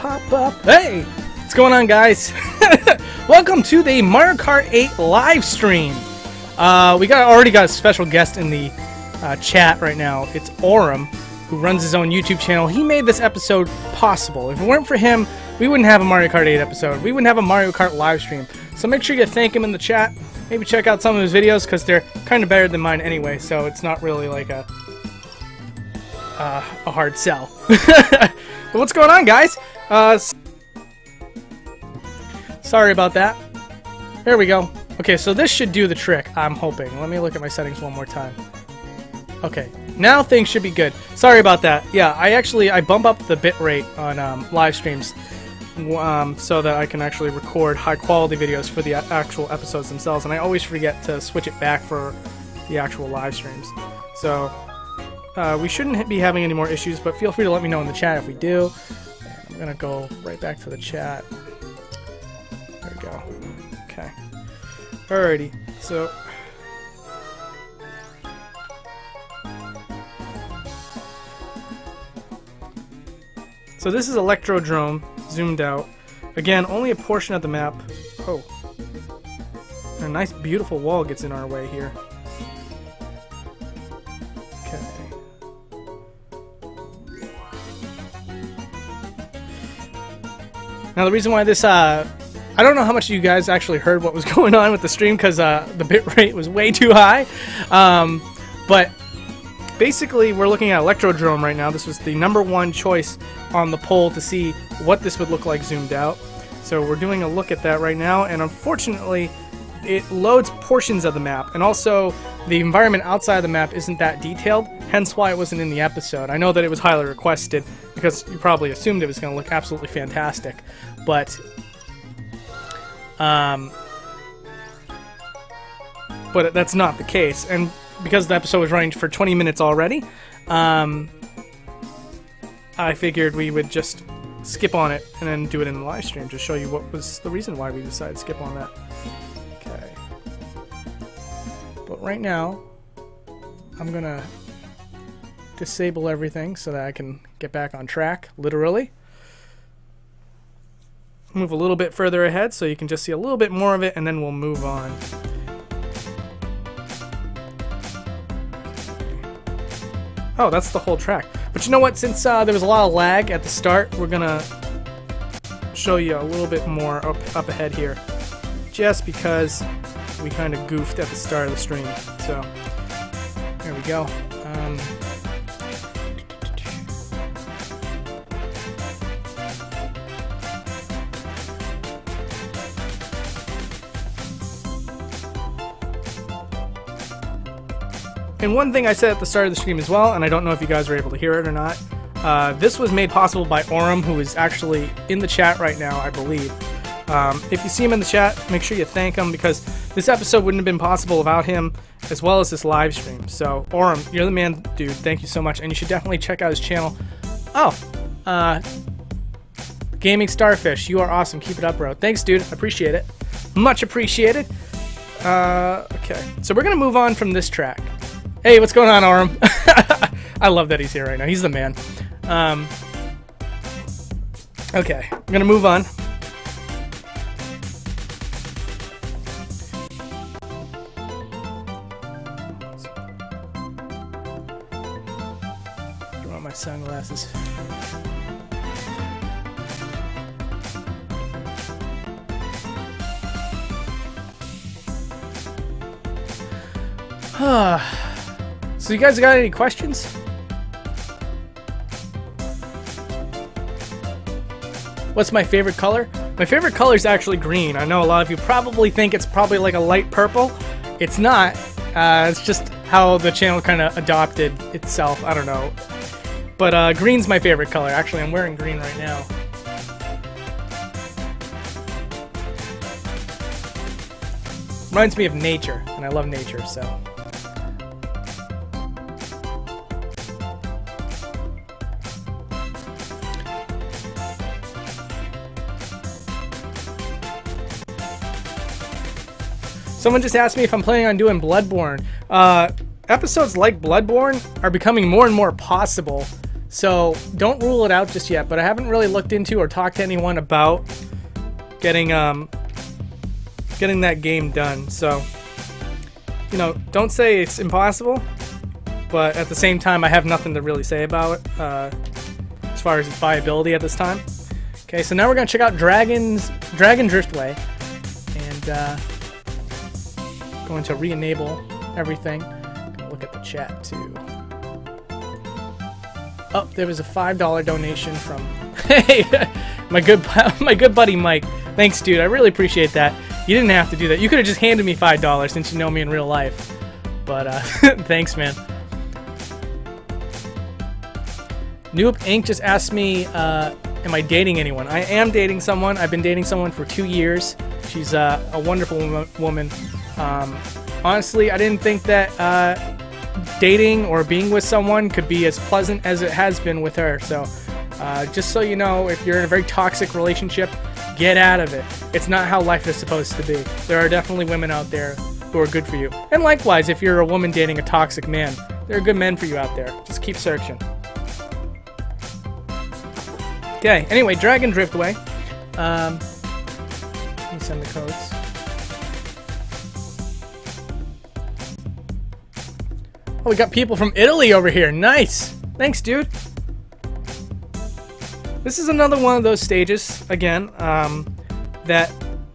pop up. Hey, what's going on, guys? Welcome to the Mario Kart 8 live stream. We already got a special guest in the chat right now. It's Aurum, who runs his own YouTube channel. He made this episode possible. If it weren't for him, we wouldn't have a Mario Kart 8 episode. We wouldn't have a Mario Kart live stream. So make sure you thank him in the chat. Maybe check out some of his videos because they're kind of better than mine anyway. So it's not really like a hard sell. But what's going on, guys? Sorry about that. There we go. Okay, so this should do the trick, I'm hoping. Let me look at my settings one more time. Okay, now things should be good. Sorry about that. Yeah, I bump up the bitrate on live streams so that I can actually record high quality videos for the actual episodes themselves, and I always forget to switch it back for the actual live streams. So we shouldn't be having any more issues, but feel free to let me know in the chat if we do. And I'm gonna go right back to the chat. There we go. Okay. Alrighty. So this is Electrodrome zoomed out. Again, only a portion of the map. Oh. A nice beautiful wall gets in our way here. Okay. Now the reason why this I don't know how much you guys actually heard what was going on with the stream because the bitrate was way too high. But basically we're looking at Electrodrome right now. This was the #1 choice on the poll to see what this would look like zoomed out. So we're doing a look at that right now, and unfortunately it loads portions of the map, and also the environment outside of the map isn't that detailed, hence why it wasn't in the episode. I know that it was highly requested because you probably assumed it was going to look absolutely fantastic, but that's not the case. And because the episode was running for 20 minutes already, I figured we would just skip on it and then do it in the live stream to show you what was the reason why we decided to skip on that. Okay. But right now, I'm gonna disable everything so that I can get back on track, literally. Move a little bit further ahead so you can just see a little bit more of it, and then we'll move on. Oh, that's the whole track. But you know what? Since there was a lot of lag at the start, we're gonna show you a little bit more up ahead here, just because we kind of goofed at the start of the stream. So there we go. And one thing I said at the start of the stream as well, and I don't know if you guys were able to hear it or not, this was made possible by Aurum, who is actually in the chat right now, I believe. If you see him in the chat, make sure you thank him, because this episode wouldn't have been possible without him, as well as this live stream. So, Aurum, you're the man, dude. Thank you so much, and you should definitely check out his channel. Oh, Gaming Starfish, you are awesome. Keep it up, bro. Thanks, dude. I appreciate it. Much appreciated. Okay, so we're going to move on from this track. Hey, what's going on, Aurum? I love that he's here right now. He's the man. Okay, I'm gonna move on. Throw on my sunglasses. So you guys got any questions? What's my favorite color? My favorite color is actually green. I know a lot of you probably think it's probably like a light purple. It's not. It's just how the channel kind of adopted itself. I don't know. But green's my favorite color. Actually, I'm wearing green right now. Reminds me of nature, and I love nature, so. Someone just asked me if I'm planning on doing Bloodborne. Episodes like Bloodborne are becoming more and more possible So don't rule it out just yet, but I haven't really looked into or talked to anyone about getting that game done. So, you know, don't say it's impossible, but at the same time, I have nothing to really say about it as far as its viability at this time. Okay, so now we're gonna check out Dragon Driftway, and going to re-enable everything. Gonna look at the chat too. Oh, there was a $5 donation from hey, my good buddy Mike. Thanks, dude. I really appreciate that. You didn't have to do that. You could have just handed me $5 since you know me in real life. But thanks, man. Noob Inc. just asked me, am I dating anyone? I am dating someone. I've been dating someone for 2 years. She's a wonderful woman. Honestly, I didn't think that dating or being with someone could be as pleasant as it has been with her. So just so you know, if you're in a very toxic relationship, get out of it. It's not how life is supposed to be. There are definitely women out there who are good for you. And likewise, if you're a woman dating a toxic man, there are good men for you out there. Just keep searching. Okay, anyway, Dragon Driftway. Let me send the codes. Oh, we got people from Italy over here. Nice! Thanks, dude. This is another one of those stages, again, that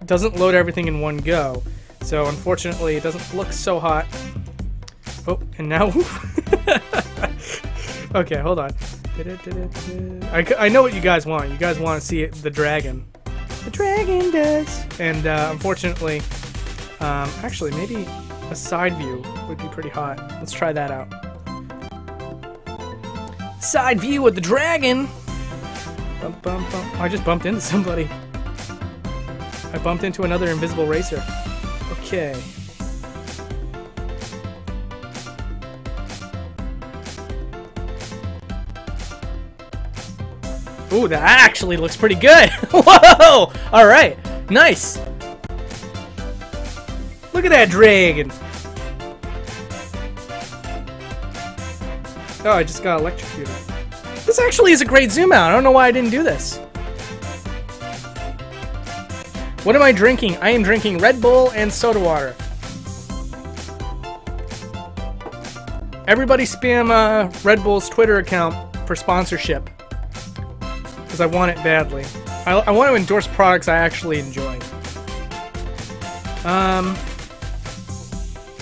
doesn't load everything in one go. So, unfortunately, it doesn't look so hot. Oh, and now... Okay, hold on. I know what you guys want. You guys want to see the dragon. The dragon does! And, unfortunately, actually, maybe a side view would be pretty hot. Let's try that out. Side view with the dragon! Bump, bump, bump. Oh, I just bumped into somebody. I bumped into another invisible racer. Okay. Ooh, that actually looks pretty good! Whoa! Alright, nice! Look at that dragon! Oh, I just got electrocuted. This actually is a great zoom out. I don't know why I didn't do this. What am I drinking? I am drinking Red Bull and soda water. Everybody spam Red Bull's Twitter account for sponsorship. Because I want it badly. I want to endorse products I actually enjoy.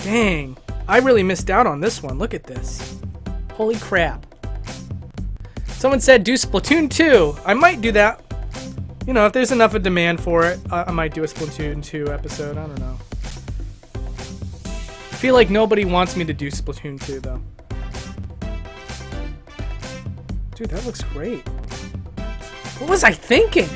Dang. I really missed out on this one. Look at this. Holy crap. Someone said do Splatoon 2. I might do that. You know, if there's enough of demand for it, I might do a Splatoon 2 episode. I don't know. I feel like nobody wants me to do Splatoon 2, though. Dude, that looks great. What was I thinking?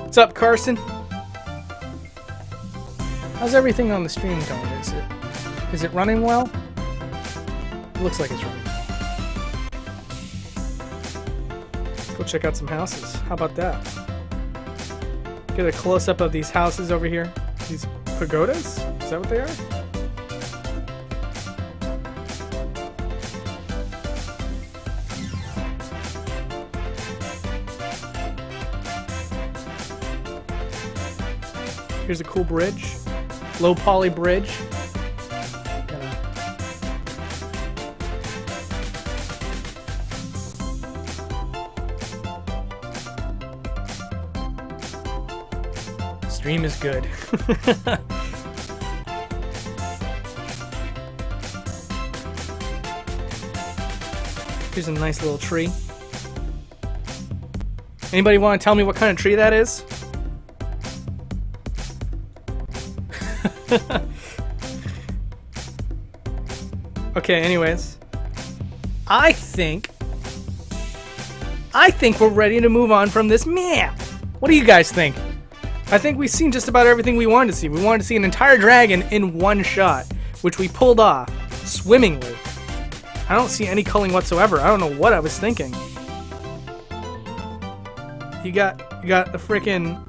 What's up, Carson? How's everything on the stream going? Is it running well? It looks like it's running. Let's go check out some houses. How about that? Get a close-up of these houses over here. These pagodas? Is that what they are? Here's a cool bridge. Low poly bridge. Stream is good. Here's a nice little tree. Anybody want to tell me what kind of tree that is? Okay, anyways. I think we're ready to move on from this map. What do you guys think? I think we've seen just about everything we wanted to see. We wanted to see an entire dragon in one shot, which we pulled off swimmingly. I don't see any culling whatsoever. I don't know what I was thinking. You got the frickin'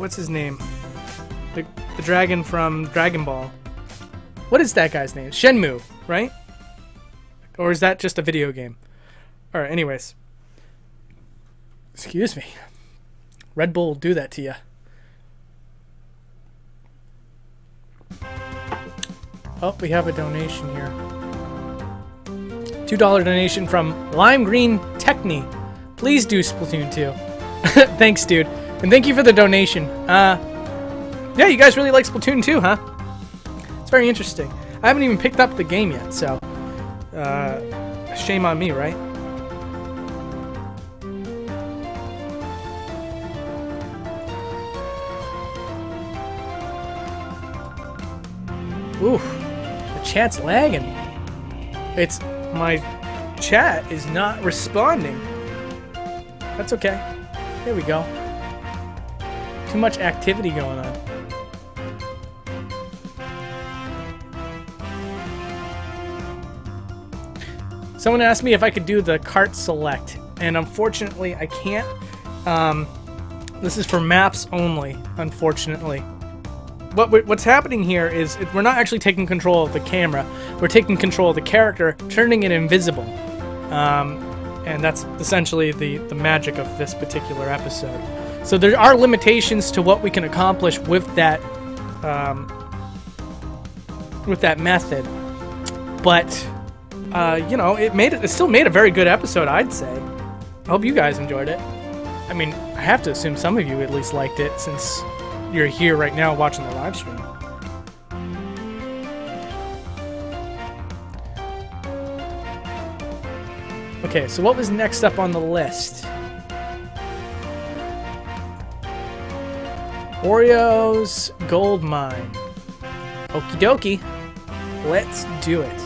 what's his name? The dragon from Dragon Ball. What is that guy's name? Shenmue, right? Or is that just a video game? Alright, anyways. Excuse me. Red Bull will do that to you. Oh, we have a donation here. $2 donation from Lime Green Techni. Please do Splatoon 2. Thanks, dude. And thank you for the donation. Yeah, you guys really like Splatoon 2, huh? It's very interesting. I haven't even picked up the game yet, so... shame on me, right? Oof. The chat's lagging. It's... my chat is not responding. That's okay. Here we go. Too much activity going on. Someone asked me if I could do the Kart select, and unfortunately I can't. This is for maps only, unfortunately. What's happening here is we're not actually taking control of the camera. We're taking control of the character, turning it invisible. And that's essentially the magic of this particular episode. So there are limitations to what we can accomplish with that method. But you know, it still made a very good episode, I'd say. I hope you guys enjoyed it. I mean, I have to assume some of you at least liked it, since you're here right now watching the live stream. Okay, so what was next up on the list? Wario's Gold Mine. Okie dokie. Let's do it.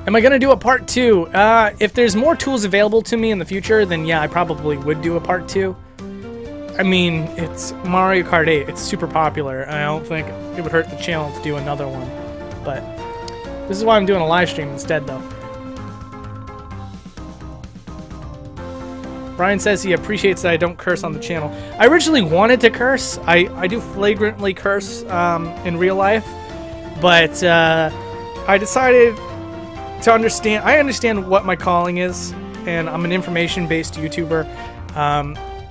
Am I gonna do a part 2? If there's more tools available to me in the future, then yeah, I probably would do a part 2. I mean, it's Mario Kart 8. It's super popular. I don't think it would hurt the channel to do another one. But this is why I'm doing a live stream instead, though. Brian says he appreciates that I don't curse on the channel. I originally wanted to curse. I do flagrantly curse in real life. But I decided to understand. I understand what my calling is, and I'm an information-based YouTuber.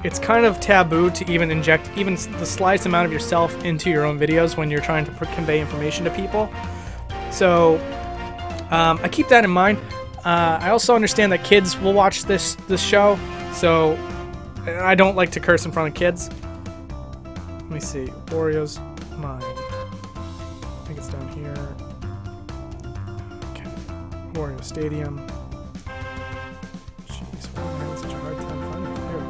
It's kind of taboo to even inject even the slightest amount of yourself into your own videos when you're trying to convey information to people. So I keep that in mind. I also understand that kids will watch this show, so I don't like to curse in front of kids. Let me see. Wario's Mine. I think it's down here. Okay. Wario Stadium. Jeez, why am I having such a hard time finding it? There we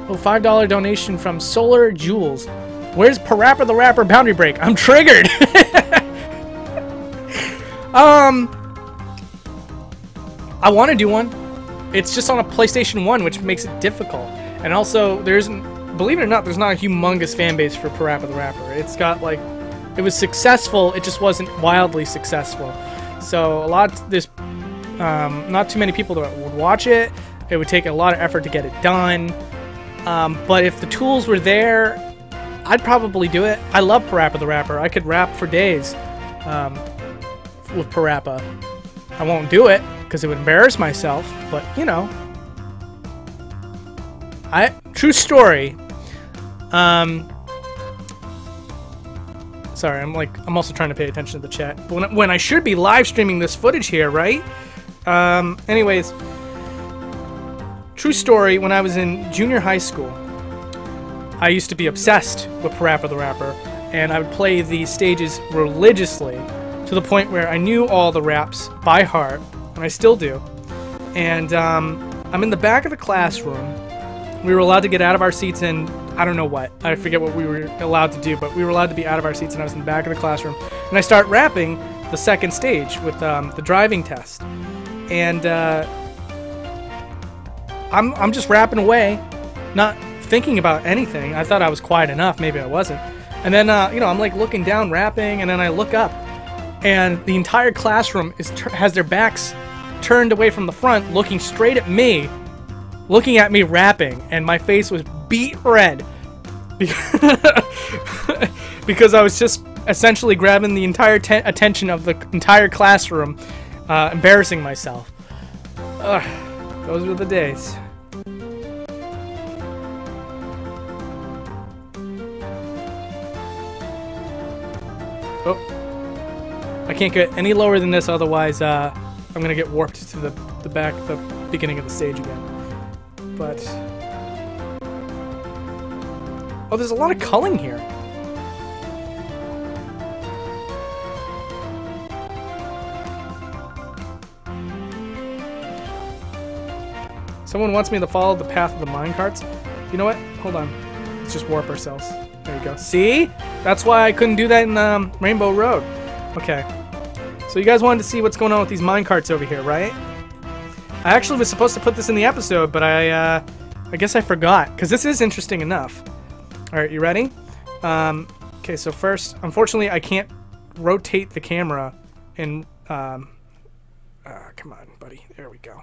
go. Oh, $5 donation from Solar Jewels. Where's Parappa the Rapper Boundary Break? I'm triggered! I want to do one. It's just on a PlayStation 1, which makes it difficult. And also, believe it or not, there's not a humongous fan base for Parappa the Rapper. It's got, like, it was successful, it just wasn't wildly successful. So, there's not too many people that would watch it. It would take a lot of effort to get it done. But if the tools were there, I'd probably do it. I love Parappa the Rapper. I could rap for days with Parappa. I won't do it because it would embarrass myself, but you know. True story. Sorry, I'm also trying to pay attention to the chat. But when I should be live streaming this footage here, right? Anyways, true story, when I was in junior high school, I used to be obsessed with Parappa the Rapper, and I would play these stages religiously to the point where I knew all the raps by heart, and I still do. And I'm in the back of the classroom. We were allowed to get out of our seats and I don't know what. I forget what we were allowed to do, but we were allowed to be out of our seats, and I was in the back of the classroom. And I start rapping the second stage with the driving test. And I'm just rapping away, not thinking about anything. I thought I was quiet enough. Maybe I wasn't. And then, you know, I'm like looking down, rapping, and then I look up. and the entire classroom has their backs turned away from the front, looking straight at me, looking at me rapping, and my face was beet red because I was just essentially grabbing the entire attention of the entire classroom, embarrassing myself. Those were the days. Oh, I can't get any lower than this, otherwise I'm gonna get warped to the beginning of the stage again. But oh, there's a lot of culling here. Someone wants me to follow the path of the minecarts. You know what? Hold on. Let's just warp ourselves. There you go. See? That's why I couldn't do that in Rainbow Road. Okay. So you guys wanted to see what's going on with these minecarts over here, right? I actually was supposed to put this in the episode, but I guess I forgot, because this is interesting enough. Alright, you ready? Okay, so first, unfortunately, I can't rotate the camera in... come on, buddy. There we go.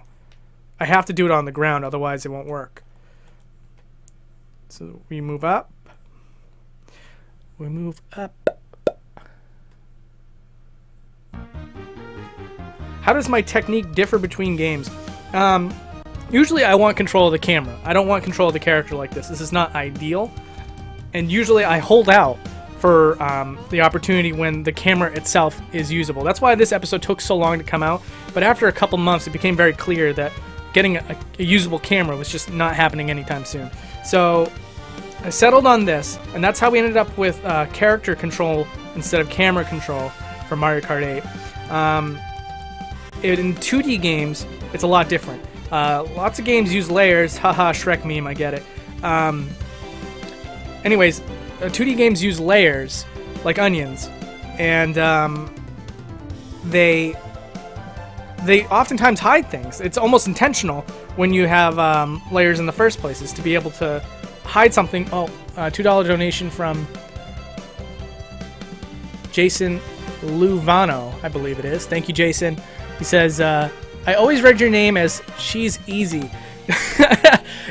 I have to do it on the ground, otherwise it won't work. So we move up. We move up. How does my technique differ between games? Usually I want control of the camera. I don't want control of the character like this. This is not ideal. And usually I hold out for the opportunity when the camera itself is usable. That's why this episode took so long to come out. But after a couple months, it became very clear that getting a usable camera was just not happening anytime soon. So I settled on this, and that's how we ended up with character control instead of camera control for Mario Kart 8. In 2D games, it's a lot different. Lots of games use layers. Haha, Shrek meme, I get it. Anyways, 2D games use layers, like onions, and they oftentimes hide things. It's almost intentional when you have layers in the first place, is to be able to hide something. Oh, $2 donation from Jason Luvano, I believe it is. Thank you, Jason. He says, I always read your name as She's Easy.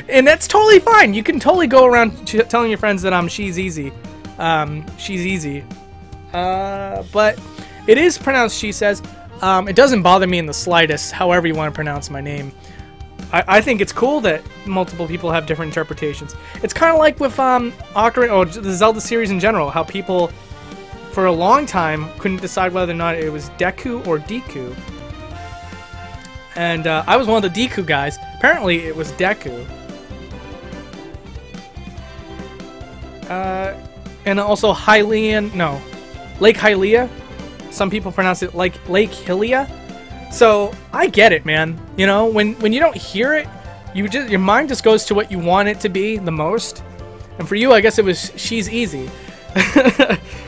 And that's totally fine. You can totally go around telling your friends that I'm She's Easy. She's Easy. But it is pronounced She Says. It doesn't bother me in the slightest, however you want to pronounce my name. I think it's cool that multiple people have different interpretations. It's kind of like with Ocarina, or the Zelda series in general, how people, for a long time, couldn't decide whether or not it was Deku or Deku. And I was one of the Deku guys. Apparently, it was Deku. And also Hylian, no, Lake Hylia. Some people pronounce it like Lake Hylia. So I get it, man. You know, when you don't hear it, your mind just goes to what you want it to be the most. And for you, I guess it was She's Easy.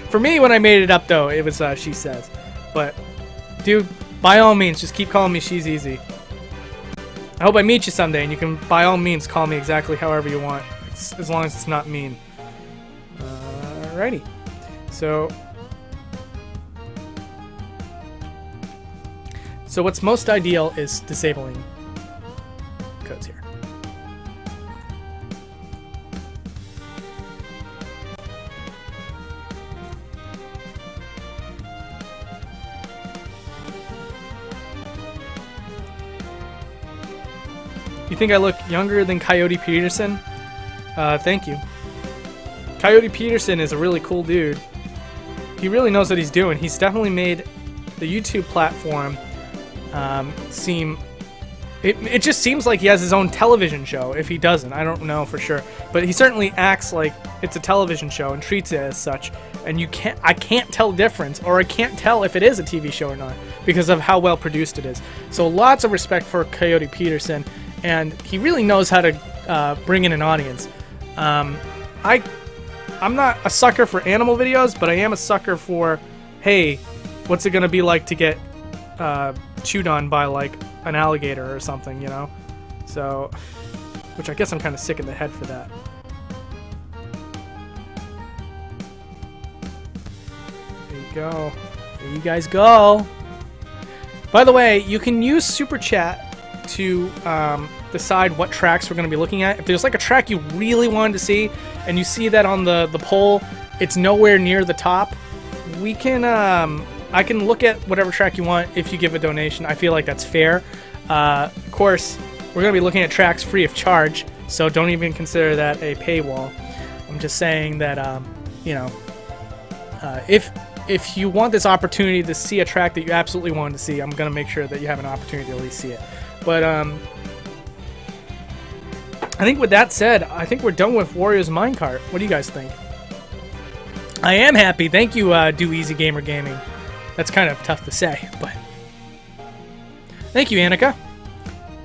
For me, when I made it up, though, it was She Says. But, dude, by all means, just keep calling me She's Easy. I hope I meet you someday, and you can, by all means, call me exactly however you want, as long as it's not mean. Alrighty. So what's most ideal is disabling codes here. You think I look younger than Coyote Peterson? Thank you. Coyote Peterson is a really cool dude. He really knows what he's doing. He's definitely made the YouTube platform seem... It just seems like he has his own television show. If he doesn't, I don't know for sure. But he certainly acts like it's a television show and treats it as such. And I can't tell the difference, or I can't tell if it is a TV show or not, because of how well produced it is. So lots of respect for Coyote Peterson, and he really knows how to bring in an audience. I'm not a sucker for animal videos, but I am a sucker for, hey, what's it gonna be like to get chewed on by like an alligator or something, you know? So, which I guess I'm kind of sick in the head for that. There you go. There you guys go. By the way, you can use Super Chat to decide what tracks we're going to be looking at. If there's like a track you really wanted to see, and you see that on the poll, it's nowhere near the top, we can I can look at whatever track you want if you give a donation. I feel like that's fair. Of course, we're going to be looking at tracks free of charge, so don't even consider that a paywall. I'm just saying that, you know, if you want this opportunity to see a track that you absolutely wanted to see, I'm going to make sure that you have an opportunity to at least see it. But I think with that said, I think we're done with Wario's Minecart. What do you guys think? I am happy. Thank you, Do Easy Gamer Gaming. That's kind of tough to say, but thank you, Annika.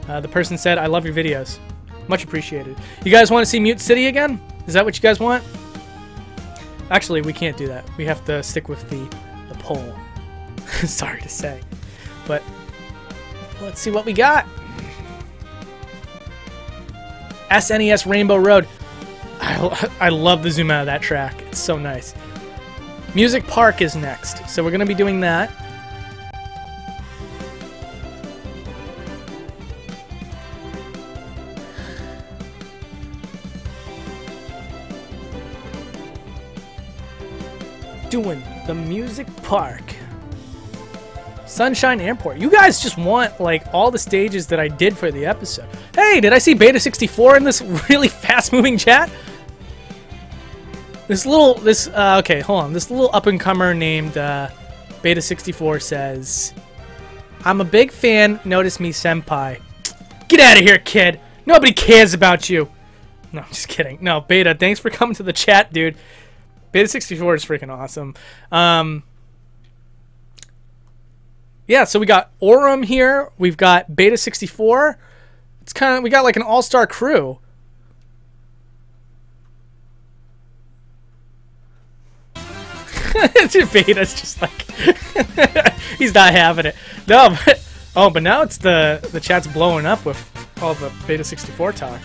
The person said, I love your videos. Much appreciated. You guys want to see Mute City again? Is that what you guys want? Actually, we can't do that. We have to stick with the poll. Sorry to say. But let's see what we got. SNES Rainbow Road. I love the zoom out of that track. It's so nice. Music Park is next, so we're going to be doing that. Doing the Music Park. Sunshine Airport. You guys just want like all the stages that I did for the episode. Hey, did I see Beta 64 in this really fast-moving chat? Okay, hold on. This little up-and-comer named Beta 64 says, I'm a big fan, notice me senpai. Get out of here, kid. Nobody cares about you. No, I'm just kidding. No, Beta, thanks for coming to the chat, dude. Beta 64 is freaking awesome. Yeah, so we got Aurum here. We've got Beta 64. It's kind of, we got like an all-star crew. Beta's just like he's not having it. No, but now it's the chat's blowing up with all the Beta 64 talk.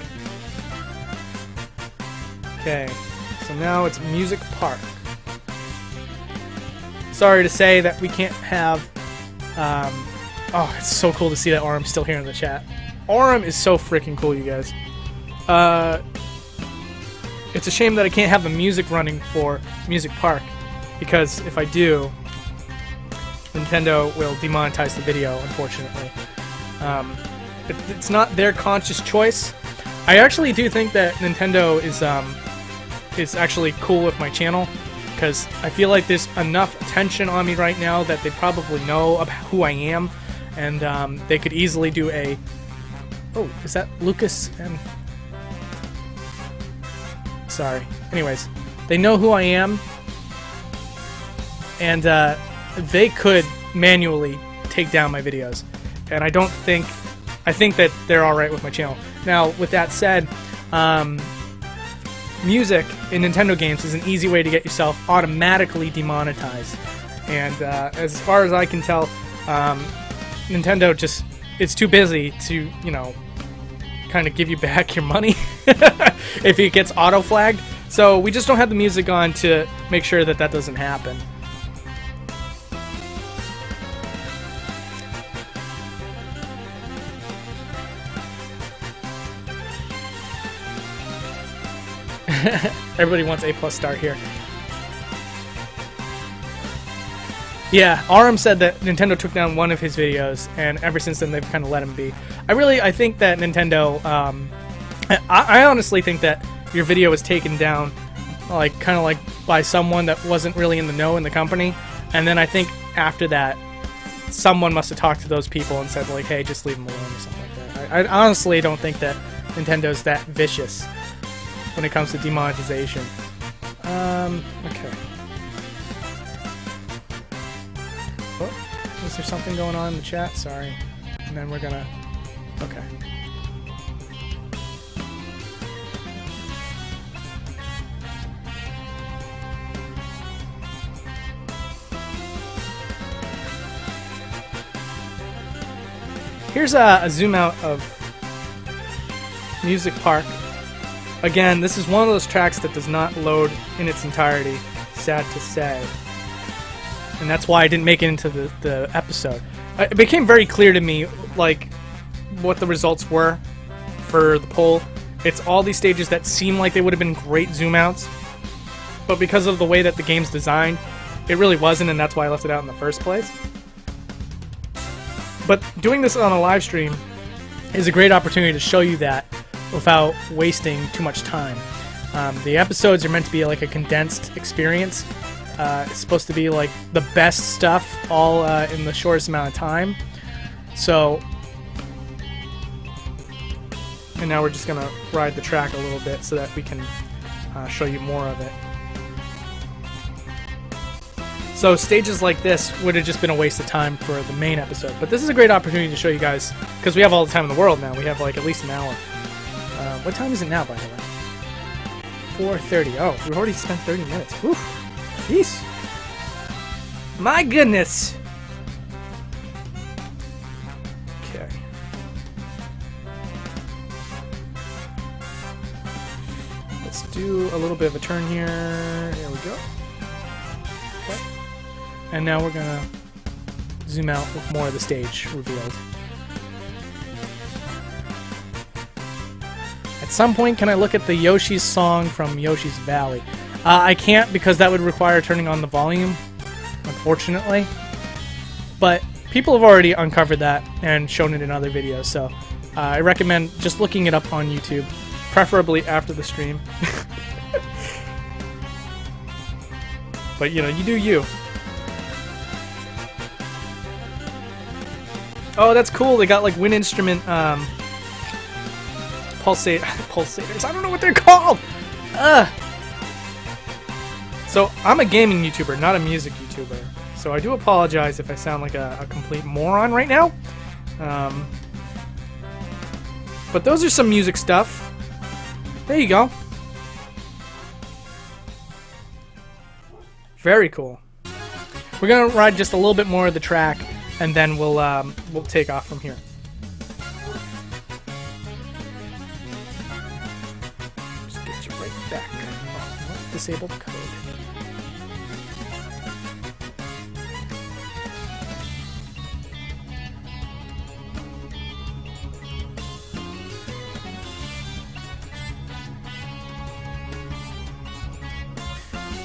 Okay, so now it's Music Park. Sorry to say that we can't have. Oh, it's so cool to see that Aurum's still here in the chat. Aurum is so freaking cool, you guys. It's a shame that I can't have the music running for Music Park, because if I do, Nintendo will demonetize the video, unfortunately. It's not their conscious choice. I actually do think that Nintendo is actually cool with my channel, because I feel like there's enough attention on me right now that they probably know about who I am, and they could easily do a... Oh, is that Lucas and... Sorry. Anyways, they know who I am, and they could manually take down my videos, and I think that they're alright with my channel. Now, with that said, music in Nintendo games is an easy way to get yourself automatically demonetized, and as far as I can tell, Nintendo just, it's too busy to, you know, kind of give you back your money if it gets auto-flagged. So we just don't have the music on to make sure that that doesn't happen. Everybody wants A+ star here. Yeah, Aurum said that Nintendo took down one of his videos, and ever since then they've kind of let him be. I think that Nintendo, I honestly think that your video was taken down, like, kind of like by someone that wasn't really in the know in the company, and then I think after that, someone must have talked to those people and said, like, hey, just leave them alone or something like that. I honestly don't think that Nintendo's that vicious when it comes to demonetization. Okay. Oh, is there something going on in the chat? Sorry. And then we're gonna... Okay. Here's a zoom out of Music Park. Again, this is one of those tracks that does not load in its entirety, sad to say. and that's why I didn't make it into the episode. It became very clear to me, like, what the results were for the poll. It's all these stages that seem like they would have been great zoom outs, but because of the way that the game's designed, it really wasn't, and that's why I left it out in the first place. But doing this on a live stream is a great opportunity to show you that without wasting too much time. The episodes are meant to be like a condensed experience. It's supposed to be like the best stuff all in the shortest amount of time. So, and now we're just gonna ride the track a little bit so that we can show you more of it. So stages like this would have just been a waste of time for the main episode, but this is a great opportunity to show you guys, because we have all the time in the world now. We have like at least an hour. What time is it now, by the way? 4:30. Oh, we've already spent 30 minutes. Whew. Jeez. My goodness. Okay. Let's do a little bit of a turn here. There we go. Okay. And now we're gonna zoom out with more of the stage revealed. At some point, can I look at the Yoshi's song from Yoshi's Valley? I can't, because that would require turning on the volume, unfortunately. But people have already uncovered that and shown it in other videos, so I recommend just looking it up on YouTube, preferably after the stream. But, you know, you do you. Oh, that's cool. They got, like, wind instrument, pulsators. I don't know what they're called! So, I'm a gaming YouTuber, not a music YouTuber. So I do apologize if I sound like a complete moron right now. But those are some music stuff. There you go. Very cool. We're gonna ride just a little bit more of the track, and then we'll take off from here. Just get you right back. Oh, disabled code.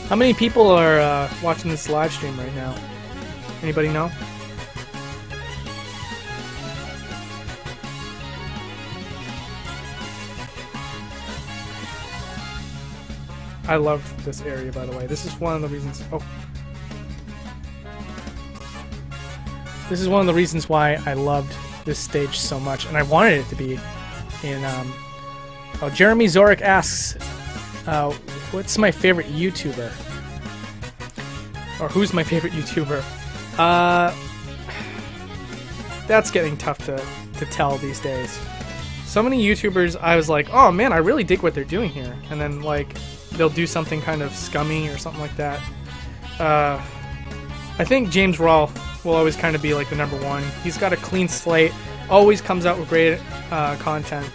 How many people are watching this live stream right now? Anybody know? I love this area, by the way. This is one of the reasons. Oh, this is one of the reasons why I loved this stage so much, and I wanted it to be in. Oh, Jeremy Zorik asks, what's my favorite YouTuber? Or who's my favorite YouTuber? That's getting tough to tell these days. So many YouTubers, I was like, oh man, I really dig what they're doing here. And then, like, they'll do something kind of scummy or something like that. I think James Rolfe will always kind of be like the number one. He's got a clean slate, always comes out with great content.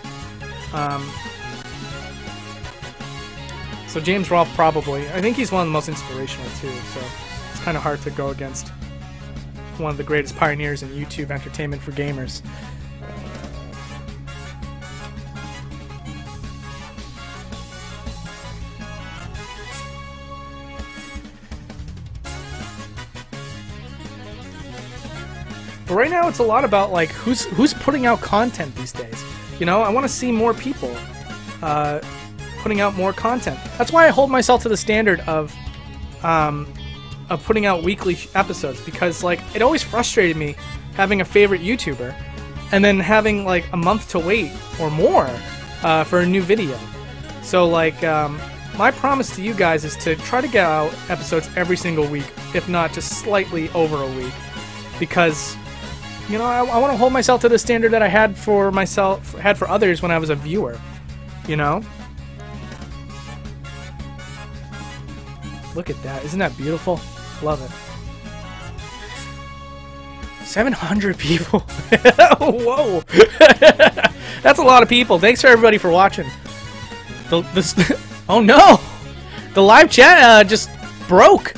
So James Rolfe probably. I think he's one of the most inspirational too, so it's kind of hard to go against one of the greatest pioneers in YouTube entertainment for gamers. But right now it's a lot about like who's putting out content these days. You know, I want to see more people putting out more content. That's why I hold myself to the standard of putting out weekly episodes, because like it always frustrated me having a favorite YouTuber and then having like a month to wait or more for a new video. So like my promise to you guys is to try to get out episodes every single week, if not just slightly over a week, because you know I want to hold myself to the standard that I had for myself, had for others when I was a viewer. You know. Look at that. Isn't that beautiful? Love it. 700 people. Whoa. That's a lot of people. Thanks for everybody for watching. Oh no. The live chat just broke.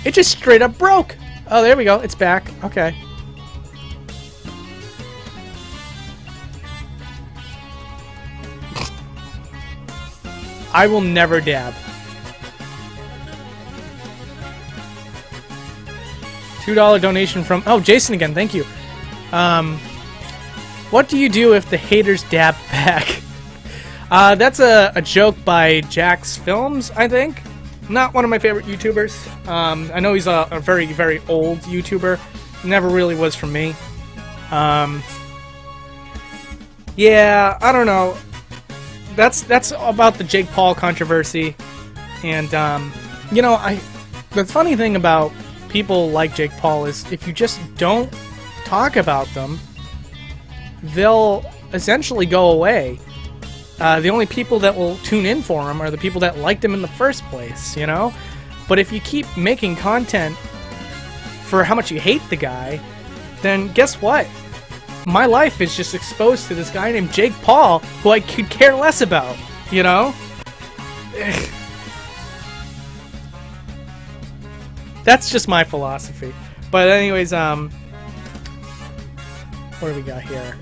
It just straight up broke. Oh, there we go. It's back. Okay. I will never dab. $2 donation from... Oh, Jason again. Thank you. What do you do if the haters dab back? That's a joke by Jack's Films, I think. Not one of my favorite YouTubers. I know he's a very, very old YouTuber. Never really was for me. Yeah, I don't know. That's about the Jake Paul controversy. And, you know, the funny thing about people like Jake Paul is if you just don't talk about them, they'll essentially go away. The only people that will tune in for him are the people that liked him in the first place, you know? But if you keep making content for how much you hate the guy, then guess what? My life is just exposed to this guy named Jake Paul, who I could care less about, you know? That's just my philosophy. But anyways, what do we got here?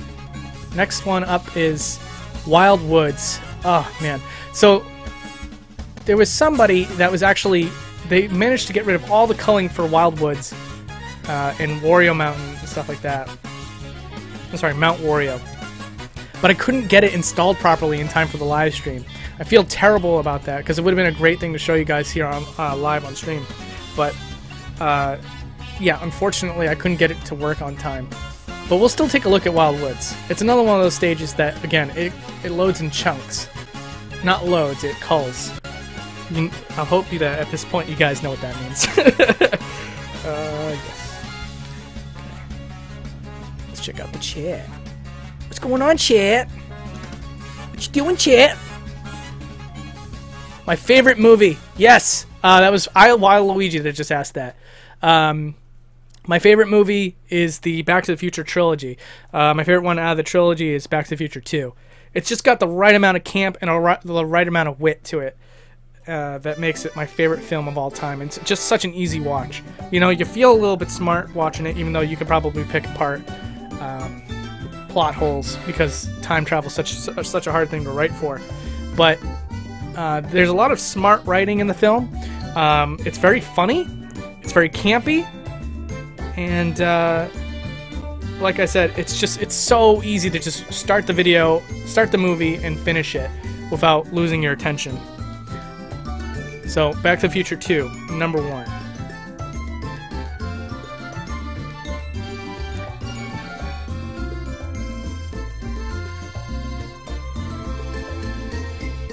Next one up is Wild Woods. Oh, man. So, there was somebody that was actually... They managed to get rid of all the culling for Wild Woods in Wario Mountain and stuff like that. I'm sorry, Mount Wario. But I couldn't get it installed properly in time for the live stream. I feel terrible about that, because it would have been a great thing to show you guys here on live on stream. But, yeah, unfortunately, I couldn't get it to work on time. But we'll still take a look at Wild Woods. It's another one of those stages that, again, it loads in chunks. Not loads, it culls. I hope that at this point you guys know what that means. Yes. Okay. Let's check out the chat. What's going on, chat? What you doing, chat? My favorite movie. Yes. That was Waluigi that just asked that. My favorite movie is the Back to the Future trilogy. My favorite one out of the trilogy is Back to the Future 2. It's just got the right amount of camp and the right amount of wit to it. That makes it my favorite film of all time. It's just such an easy watch. You know, you feel a little bit smart watching it, even though you could probably pick apart plot holes, because time travel is such a hard thing to write for. But there's a lot of smart writing in the film. It's very funny. It's very campy. And like I said, it's so easy to just start the movie and finish it without losing your attention. So, Back to the Future 2, number 1.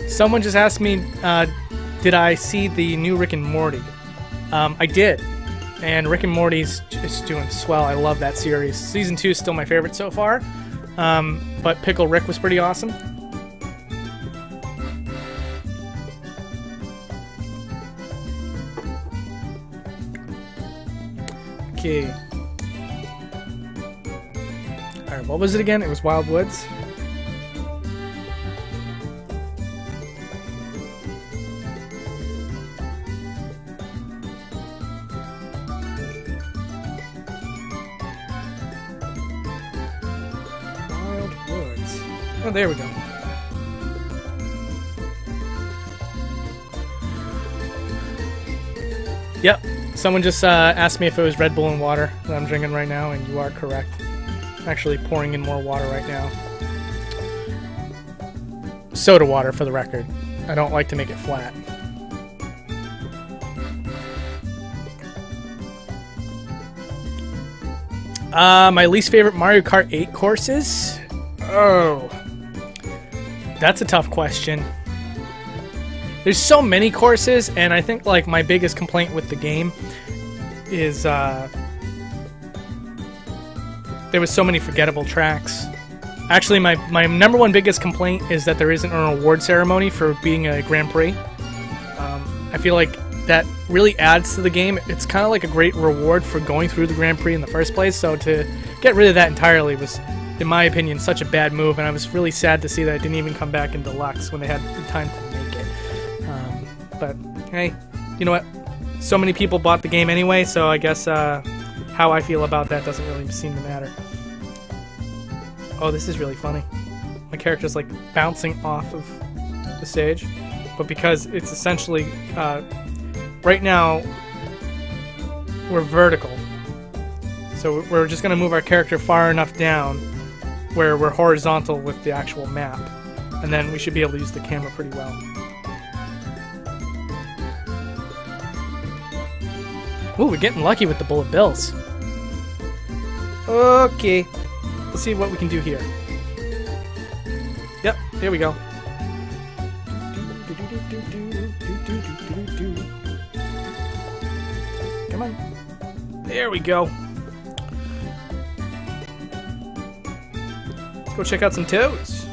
Someone just asked me, did I see the new Rick and Morty? I did. And Rick and Morty's just doing swell. I love that series. Season 2 is still my favorite so far. But Pickle Rick was pretty awesome. Okay. Alright, what was it again? It was Wild Woods. Wild Woods. Oh, there we go. Yep. Someone just asked me if it was Red Bull and water that I'm drinking right now, and you are correct. I'm actually pouring in more water right now. Soda water, for the record. I don't like to make it flat. My least favorite Mario Kart 8 courses? Oh. That's a tough question. There's so many courses, and I think like my biggest complaint with the game is there was so many forgettable tracks. Actually, my number one biggest complaint is that there isn't an award ceremony for being a Grand Prix. I feel like that really adds to the game. It's kind of like a great reward for going through the Grand Prix in the first place, so to get rid of that entirely was, in my opinion, such a bad move, and I was really sad to see that it didn't even come back in Deluxe when they had the time to make it. But, hey, you know what? so many people bought the game anyway, so I guess how I feel about that doesn't really seem to matter. Oh, this is really funny. My character's like bouncing off of the stage, but because it's essentially right now we're vertical, so we're just gonna move our character far enough down where we're horizontal with the actual map, and then we should be able to use the camera pretty well. Ooh, we're getting lucky with the bullet bills. Okay, let's see what we can do here. Yep, there we go. Come on. There we go. Let's go check out some toads.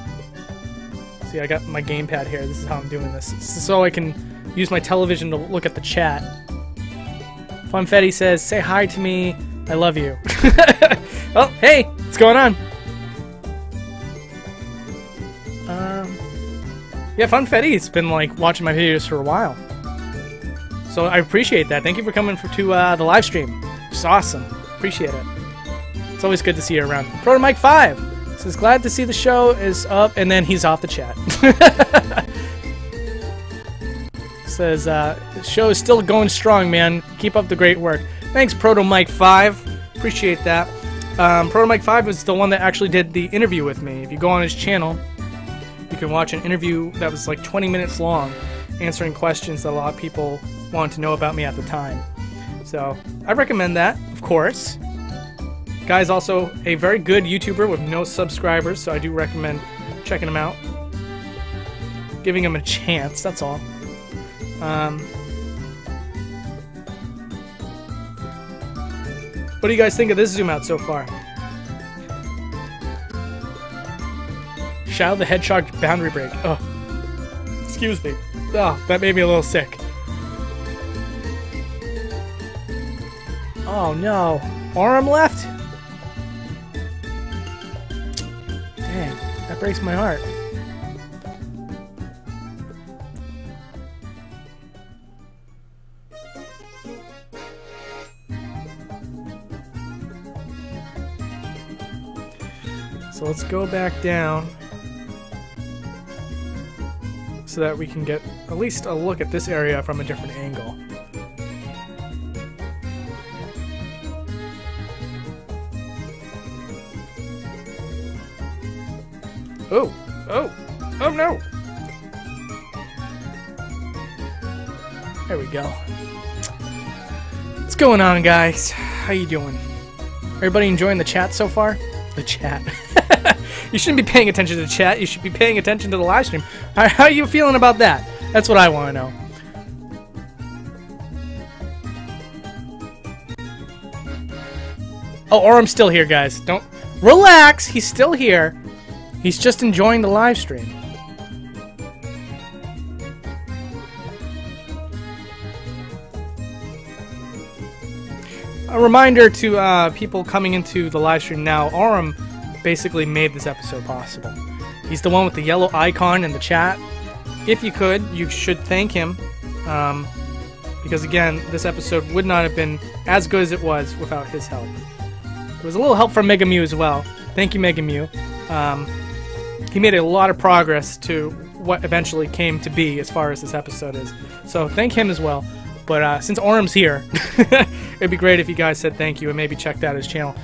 See, I got my gamepad here. This is how I'm doing this. This is so I can use my television to look at the chat. Funfetti says, say hi to me. I love you. Oh, hey, what's going on? Yeah, Funfetti's been like watching my videos for a while. So I appreciate that. Thank you for coming to the live stream. It's awesome. Appreciate it. It's always good to see you around. ProtoMike5 says, glad to see the show is up, and then he's off the chat. Says, the show is still going strong, man. Keep up the great work. Thanks, ProtoMike5. Appreciate that. ProtoMike5 was the one that actually did the interview with me. If you go on his channel, you can watch an interview that was like 20 minutes long, answering questions that a lot of people wanted to know about me at the time. So, I recommend that, of course. Guy's also a very good YouTuber with no subscribers, so I do recommend checking him out. Giving him a chance, that's all. What do you guys think of this zoom out so far? Shadow the Hedgehog boundary break. Oh, excuse me. Oh, that made me a little sick. Oh no, arm left? Dang, that breaks my heart. So let's go back down so that we can get at least a look at this area from a different angle. Oh! Oh! Oh no! There we go. What's going on, guys? How you doing? Everybody enjoying the chat so far? The chat. You shouldn't be paying attention to the chat. You should be paying attention to the live stream. How are you feeling about that? That's what I want to know. Oh, Orum's still here, guys. Don't relax. He's still here. He's just enjoying the live stream. A reminder to people coming into the live stream now, Aurum basically made this episode possible. He's the one with the yellow icon in the chat. If you could, you should thank him. Because again, this episode would not have been as good as it was without his help. There was a little help from Mega Mew as well. Thank you, Mega Mew. He made a lot of progress to what eventually came to be as far as this episode is. So thank him as well. But since Aurum's here, it'd be great if you guys said thank you and maybe checked out his channel.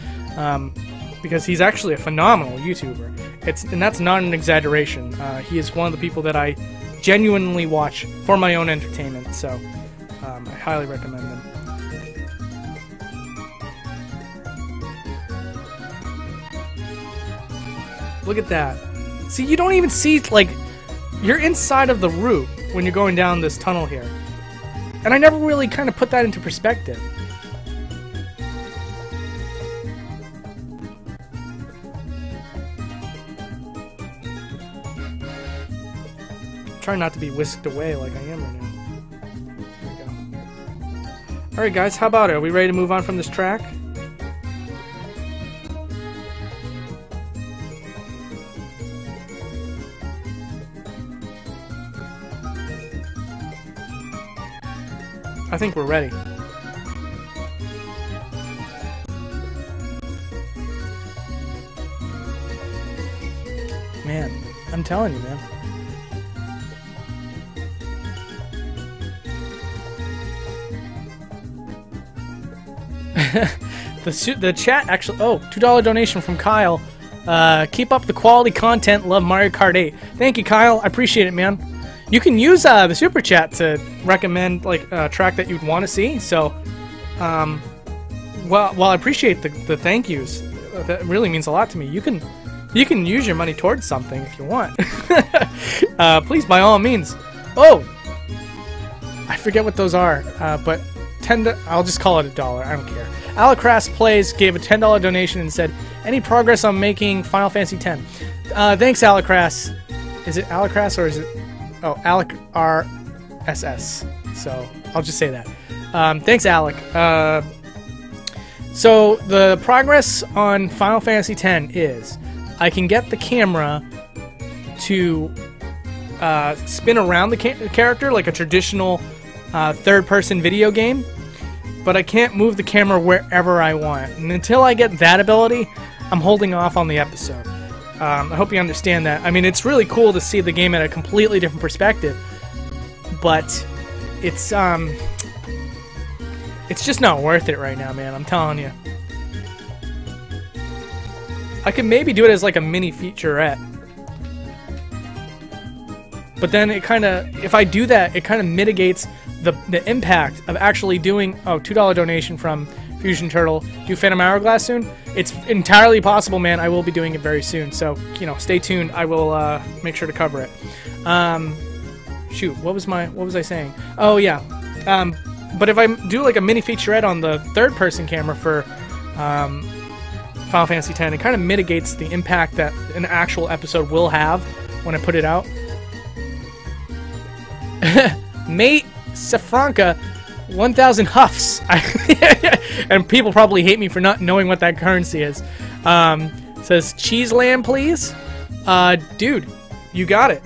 Because he's actually a phenomenal YouTuber. And that's not an exaggeration. He is one of the people that I genuinely watch for my own entertainment. So I highly recommend him. Look at that. See, you don't even see, like, you're inside of the route when you're going down this tunnel here. And I never really kind of put that into perspective. Try not to be whisked away like I am right now. There we go. Alright guys, how about it? Are we ready to move on from this track? I think we're ready. Man, I'm telling you, man. The chat actually... Oh, $2 donation from Kyle. Keep up the quality content. Love Mario Kart 8. Thank you, Kyle. I appreciate it, man. You can use the super chat to recommend like a track that you'd want to see. So, well, I appreciate the thank yous. That really means a lot to me. You can use your money towards something if you want. Please, by all means. Oh, I forget what those are, but I'll just call it $1. I don't care. Alicras Plays gave a $10 donation and said, "Any progress on making Final Fantasy X?" Thanks, Alicras. Is it Alicras or is it? Oh, Alec RSS. So I'll just say that. Thanks, Alec. So the progress on Final Fantasy X is I can get the camera to spin around the character like a traditional third-person video game, but I can't move the camera wherever I want. And until I get that ability, I'm holding off on the episode. I hope you understand that. I mean, it's really cool to see the game at a completely different perspective, but it's just not worth it right now, man. I'm telling you. I could maybe do it as like a mini featurette. But then it kind of, if I do that, it kind of mitigates the impact of actually doing, oh, $2 donation from Fusion Turtle, do Phantom Hourglass soon? It's entirely possible, man. I will be doing it very soon. So, you know, stay tuned. I will make sure to cover it. Shoot, what was I saying? Oh, yeah. But if I do like a mini featurette on the third-person camera for Final Fantasy X, it kind of mitigates the impact that an actual episode will have when I put it out. Mate Safranca, 1,000 huffs. And people probably hate me for not knowing what that currency is. Says Cheeseland, please. Dude, you got it.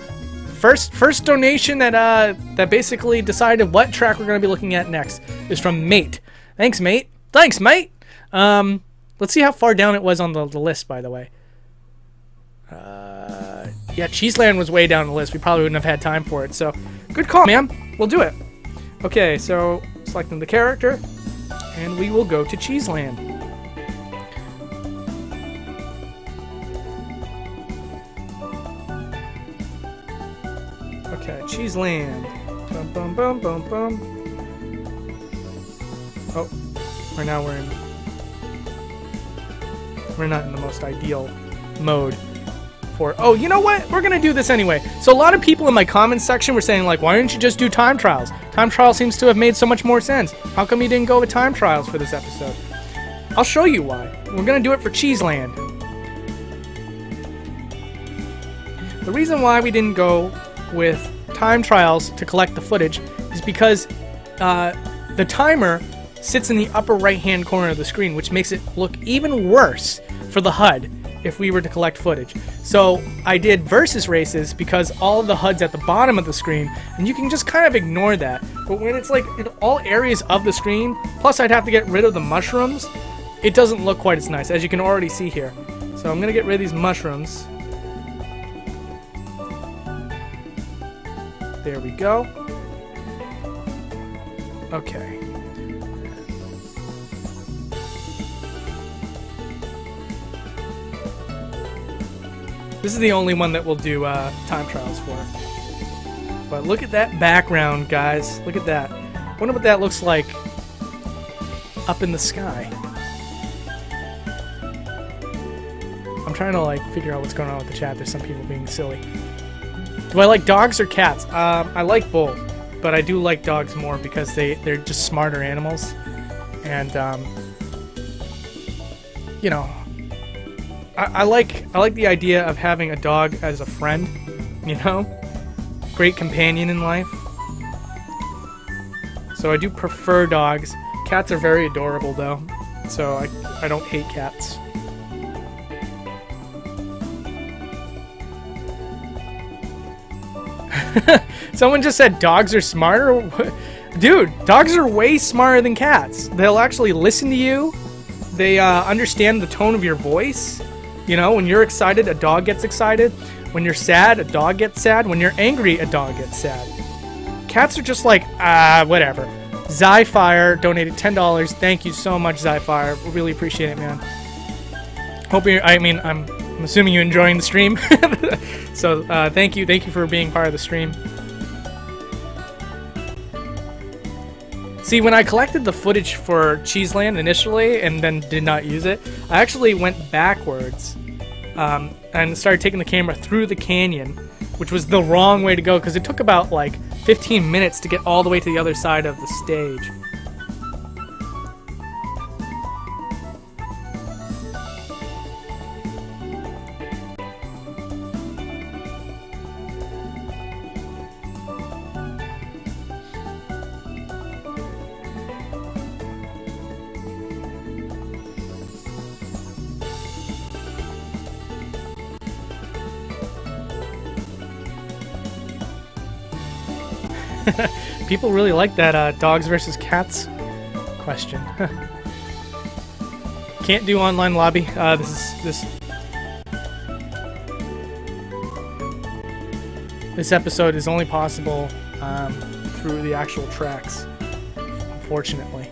First donation that basically decided what track we're gonna be looking at next is from Mate. Thanks, Mate. Thanks, Mate. Let's see how far down it was on the list, by the way. Yeah, Cheeseland was way down the list. We probably wouldn't have had time for it. So, good call, man. We'll do it. Okay, so selecting the character, and we will go to Cheeseland. Okay, Cheeseland. Bum bum bum bum bum. Oh, we're not in the most ideal mode. Oh, you know what? We're gonna do this anyway. So a lot of people in my comments section were saying, like, why don't you just do time trials? Time trials seems to have made so much more sense. How come you didn't go with time trials for this episode? I'll show you why. We're gonna do it for Cheeseland. The reason why we didn't go with time trials to collect the footage is because the timer sits in the upper right-hand corner of the screen, which makes it look even worse for the HUD if we were to collect footage. So I did versus races because all of the HUD's at the bottom of the screen, and you can just kind of ignore that. But when it's like in all areas of the screen, plus I'd have to get rid of the mushrooms, it doesn't look quite as nice, as you can already see here. So I'm gonna get rid of these mushrooms. There we go. Okay. This is the only one that we'll do time trials for. But look at that background, guys. Look at that. Wonder what that looks like up in the sky. I'm trying to like figure out what's going on with the chat. There's some people being silly. Do I like dogs or cats? I like both, but I do like dogs more because they're just smarter animals, and you know. I like the idea of having a dog as a friend, you know? Great companion in life. So I do prefer dogs. Cats are very adorable though, so I don't hate cats. Someone just said dogs are smarter? Dude, dogs are way smarter than cats. They'll actually listen to you. They understand the tone of your voice. You know, when you're excited, a dog gets excited. When you're sad, a dog gets sad. When you're angry, a dog gets sad. Cats are just like, whatever. Zyfire donated $10. Thank you so much, Zyfire. Really appreciate it, man. Hope you're, I'm assuming you're enjoying the stream. So, thank you. Thank you for being part of the stream. See, when I collected the footage for Cheeseland initially and then did not use it, I actually went backwards and started taking the camera through the canyon, which was the wrong way to go because it took about like 15 minutes to get all the way to the other side of the stage. People really like that dogs versus cats question. Can't do online lobby. This episode is only possible through the actual tracks, unfortunately.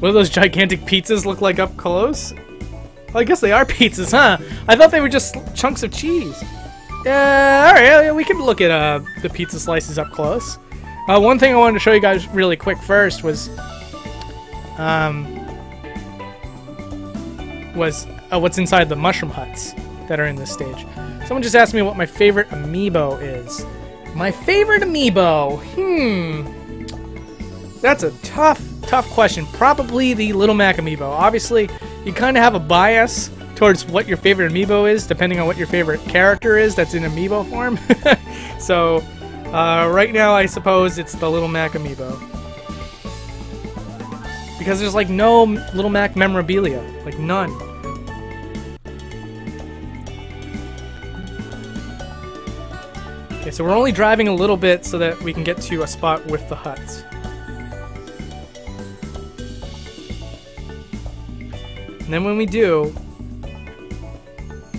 What do those gigantic pizzas look like up close? Well, I guess they are pizzas, huh? I thought they were just chunks of cheese. Yeah, alright, we can look at the pizza slices up close. One thing I wanted to show you guys really quick first was what's inside the mushroom huts that are in this stage. Someone just asked me what my favorite amiibo is. My favorite amiibo? That's a tough question. Probably the Little Mac amiibo. Obviously, you kind of have a bias towards what your favorite amiibo is, depending on what your favorite character is that's in amiibo form. So, right now, I suppose it's the Little Mac amiibo. Because there's, like, no Little Mac memorabilia. Like, none. Okay, so we're only driving a little bit so that we can get to a spot with the huts. And then when we do,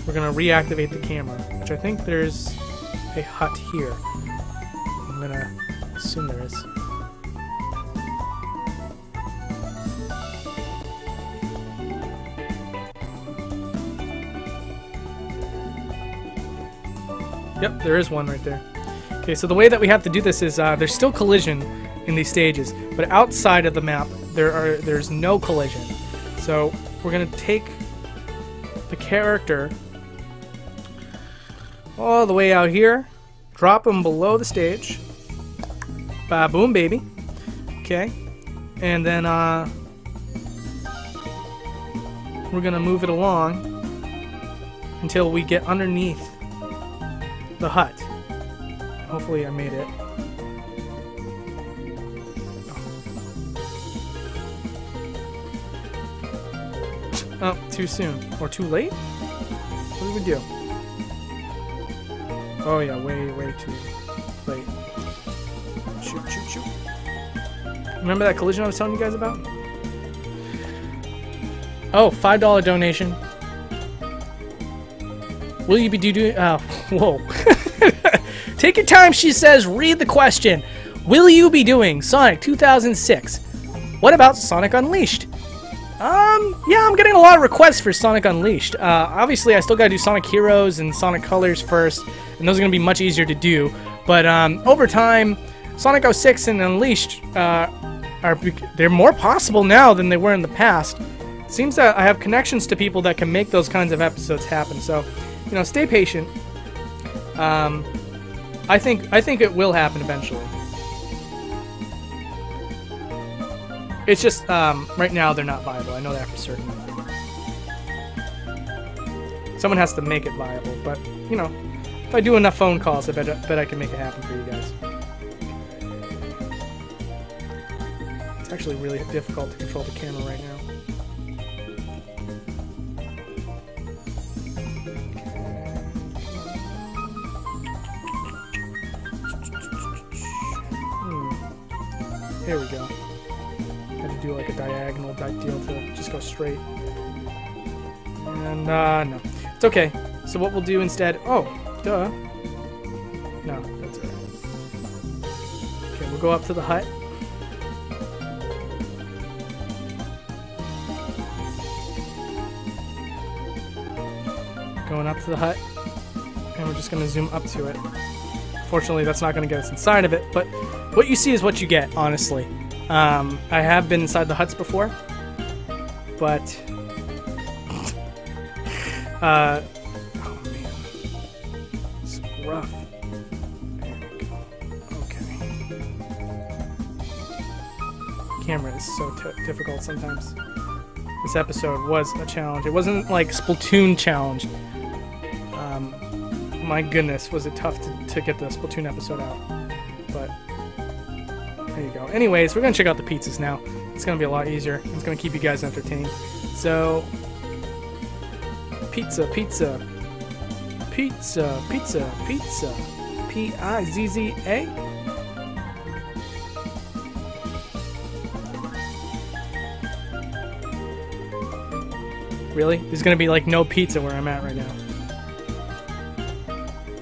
we're going to reactivate the camera, which I think there's a hut here. I'm going to assume there is. Yep, there is one right there. Okay, so the way that we have to do this is there's still collision in these stages, but outside of the map there's no collision. So we're gonna take the character all the way out here, drop him below the stage. Ba-boom, baby. Okay, and then we're gonna move it along until we get underneath the hut. Hopefully I made it. Oh, too soon. Or too late? What did we do? Oh yeah, way too late. Shoot. Remember that collision I was telling you guys about? Oh, $5 donation. Will you be doing... Oh, whoa. Take your time, she says. Read the question. Will you be doing Sonic 2006? What about Sonic Unleashed? Yeah, I'm getting a lot of requests for Sonic Unleashed. Obviously, I still gotta do Sonic Heroes and Sonic Colors first, and those are gonna be much easier to do. But over time, Sonic 06 and Unleashed they're more possible now than they were in the past. It seems that I have connections to people that can make those kinds of episodes happen. So, you know, stay patient. I think it will happen eventually. It's just, right now they're not viable. I know that for certain. Someone has to make it viable, but, you know, if I do enough phone calls, I bet I can make it happen for you guys. It's actually really difficult to control the camera right now. Here we go. Had to do like a diagonal type deal to just go straight. And, no. It's okay. So what we'll do instead... Oh, duh. No, that's all right. Okay, we'll go up to the hut. Going up to the hut. And we're just going to zoom up to it. Fortunately, that's not going to get us inside of it, but what you see is what you get, honestly. I have been inside the huts before, but... oh man. It's rough. There we go. Okay. Camera is so difficult sometimes. This episode was a challenge. It wasn't like Splatoon challenge. My goodness, was it tough to get the Splatoon episode out. But, there you go. Anyways, we're going to check out the pizzas now. It's going to be a lot easier. It's going to keep you guys entertained. So, pizza, pizza, pizza, pizza, pizza, P-I-Z-Z-A. Really? There's going to be like no pizza where I'm at right now.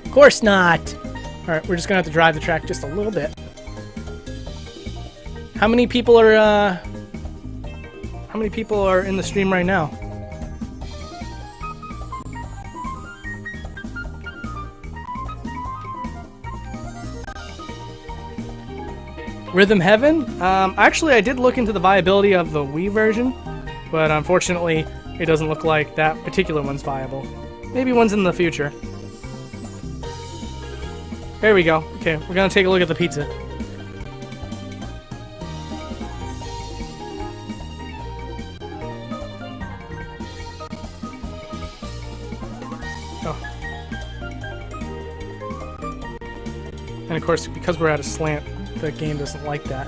Of course not! Alright, we're just gonna have to drive the track just a little bit. How many people are in the stream right now? Rhythm Heaven? Actually, I did look into the viability of the Wii version, but unfortunately, it doesn't look like that particular one's viable. Maybe one's in the future. There we go. Okay, we're gonna take a look at the pizza. Oh. And of course, because we're at a slant, the game doesn't like that.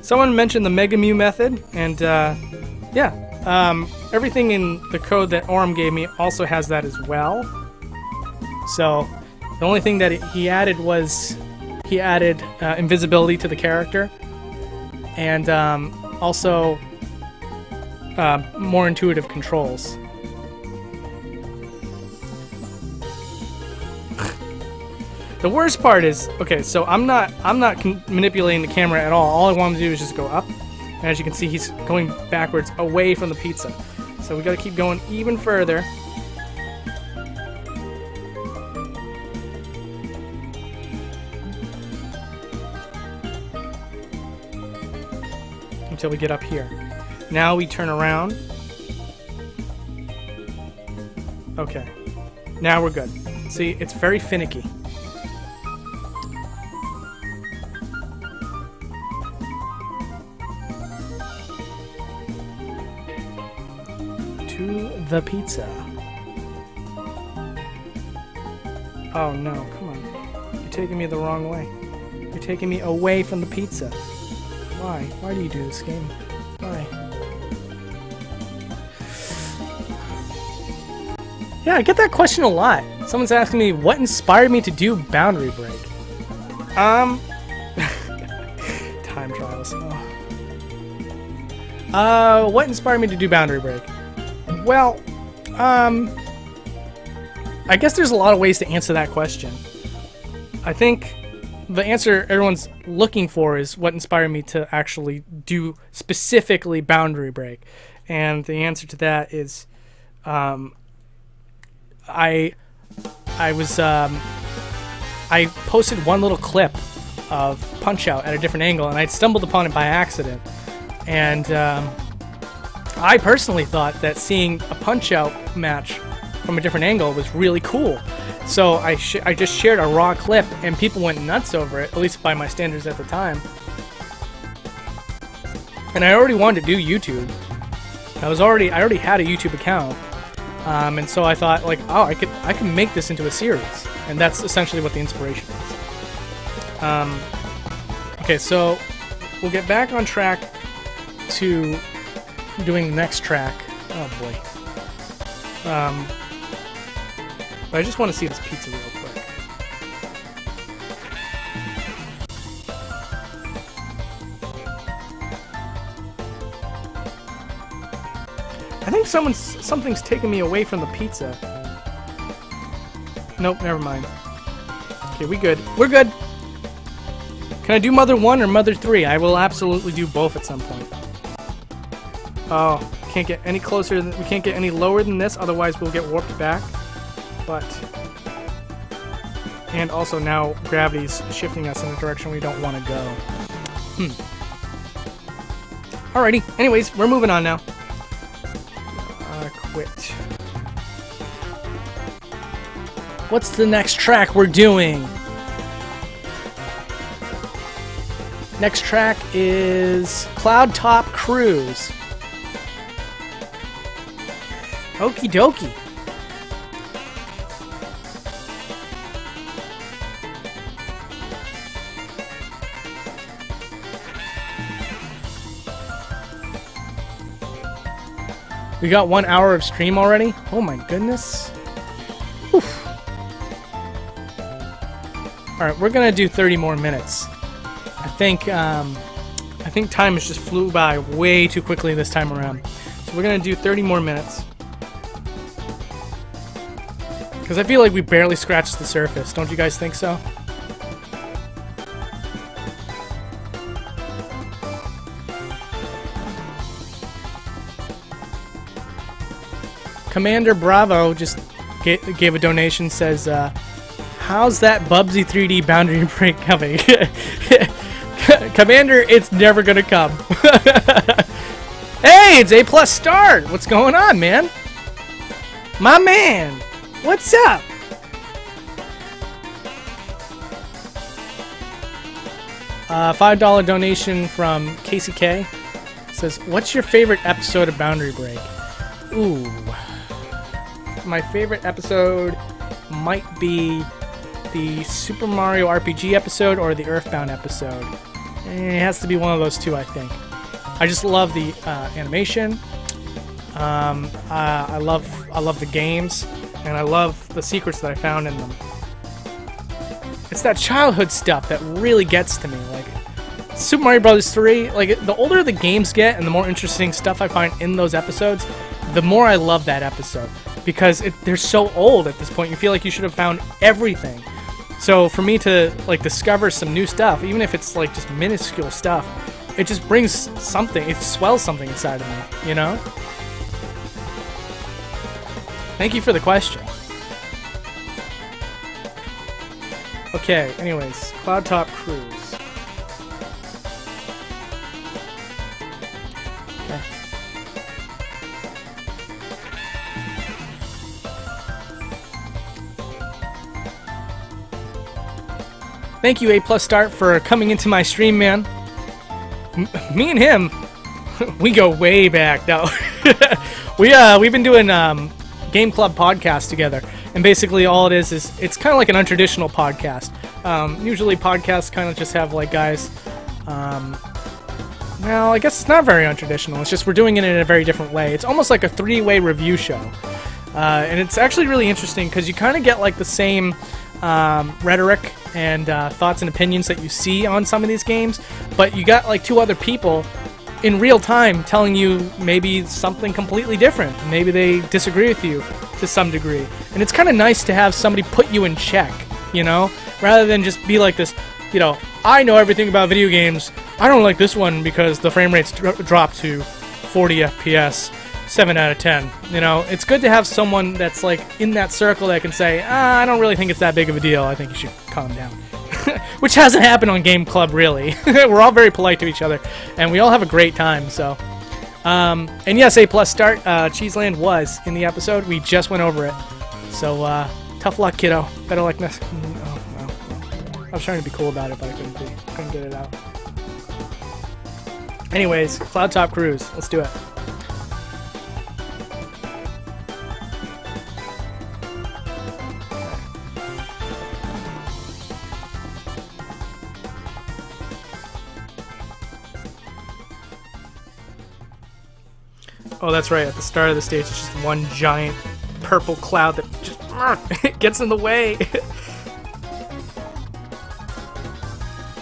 Someone mentioned the Megamu method, and yeah, everything in the code that Orem gave me also has that as well. So the only thing that he added was he added invisibility to the character, and also more intuitive controls. The worst part is, okay, so I'm not manipulating the camera at all. All I want him to do is just go up. And as you can see, he's going backwards away from the pizza. So we got to keep going even further. Until we get up here. Now we turn around. Okay. Now we're good. See, it's very finicky. The pizza. Oh no, come on. You're taking me the wrong way. You're taking me away from the pizza. Why? Why do you do this game? Why? Yeah, I get that question a lot. Someone's asking me, what inspired me to do Boundary Break? Time trials. Oh. What inspired me to do Boundary Break? Well, I guess there's a lot of ways to answer that question. I think the answer everyone's looking for is what inspired me to actually do specifically Boundary Break. And the answer to that is, I posted one little clip of Punch-Out at a different angle, and I'd stumbled upon it by accident. And, I personally thought that seeing a Punch-Out match from a different angle was really cool. So I just shared a raw clip, and people went nuts over it, at least by my standards at the time. And I already wanted to do YouTube. I already had a YouTube account. And so I thought, like, oh, I can make this into a series. And that's essentially what the inspiration is. Okay, so we'll get back on track to doing the next track. Oh boy. But I just want to see this pizza real quick. I think something's taking me away from the pizza. Nope, never mind. Okay, we good. We're good. Can I do Mother 1 or Mother 3? I will absolutely do both at some point. Oh, can't get any closer. We can't get any lower than this, otherwise we'll get warped back. But... And also now gravity's shifting us in a direction we don't want to go. Alrighty. Anyways, we're moving on now. Quit. What's the next track we're doing? Next track is Cloudtop Cruise. Okie dokie. We got 1 hour of stream already? Oh my goodness. Oof. Alright, we're gonna do 30 more minutes. I think time just flew by way too quickly this time around. So we're gonna do 30 more minutes. Because I feel like we barely scratched the surface. Don't you guys think so? Commander Bravo just gave a donation, says, how's that Bubsy 3D boundary break coming? Commander, it's never gonna come. Hey, it's A+ Start! What's going on, man? My man! What's up? $5 donation from Casey K. Says, what's your favorite episode of Boundary Break? Ooh. My favorite episode might be the Super Mario RPG episode or the Earthbound episode. It has to be one of those two, I think. I just love the animation. I love the games, and I love the secrets that I found in them. It's that childhood stuff that really gets to me. Like Super Mario Bros. 3. Like the older the games get, and the more interesting stuff I find in those episodes, the more I love that episode. Because they're so old at this point, you feel like you should have found everything. So for me to like discover some new stuff, even if it's like just minuscule stuff, it just brings something, it swells something inside of me, you know? Thank you for the question. Okay, anyways, Cloudtop Cruise. Thank you, A+ Start, for coming into my stream, man. Me and him, we go way back now. We've been doing Game Club podcasts together, and basically all it is it's kind of like an untraditional podcast. Usually podcasts kind of just have like guys. Well, I guess it's not very untraditional. It's just we're doing it in a very different way. It's almost like a three-way review show, and it's actually really interesting because you kind of get like the same rhetoric and thoughts and opinions that you see on some of these games, but you got like two other people in real time telling you maybe something completely different. Maybe they disagree with you to some degree, and it's kind of nice to have somebody put you in check, you know, rather than just be like this, you know, I know everything about video games, I don't like this one because the frame rate's dropped to 40 FPS, 7 out of 10. You know, it's good to have someone that's like in that circle that can say, I don't really think it's that big of a deal, I think you should calm down. Which hasn't happened on Game Club, really. We're all very polite to each other, and we all have a great time, so. And yes, A+ Start, Cheeseland was in the episode. We just went over it. So, tough luck, kiddo. Better luck next. Oh, no. I was trying to be cool about it, but I couldn't get it out. Anyways, Cloudtop Cruise. Let's do it. Oh, that's right. At the start of the stage, it's just one giant purple cloud that just It gets in the way.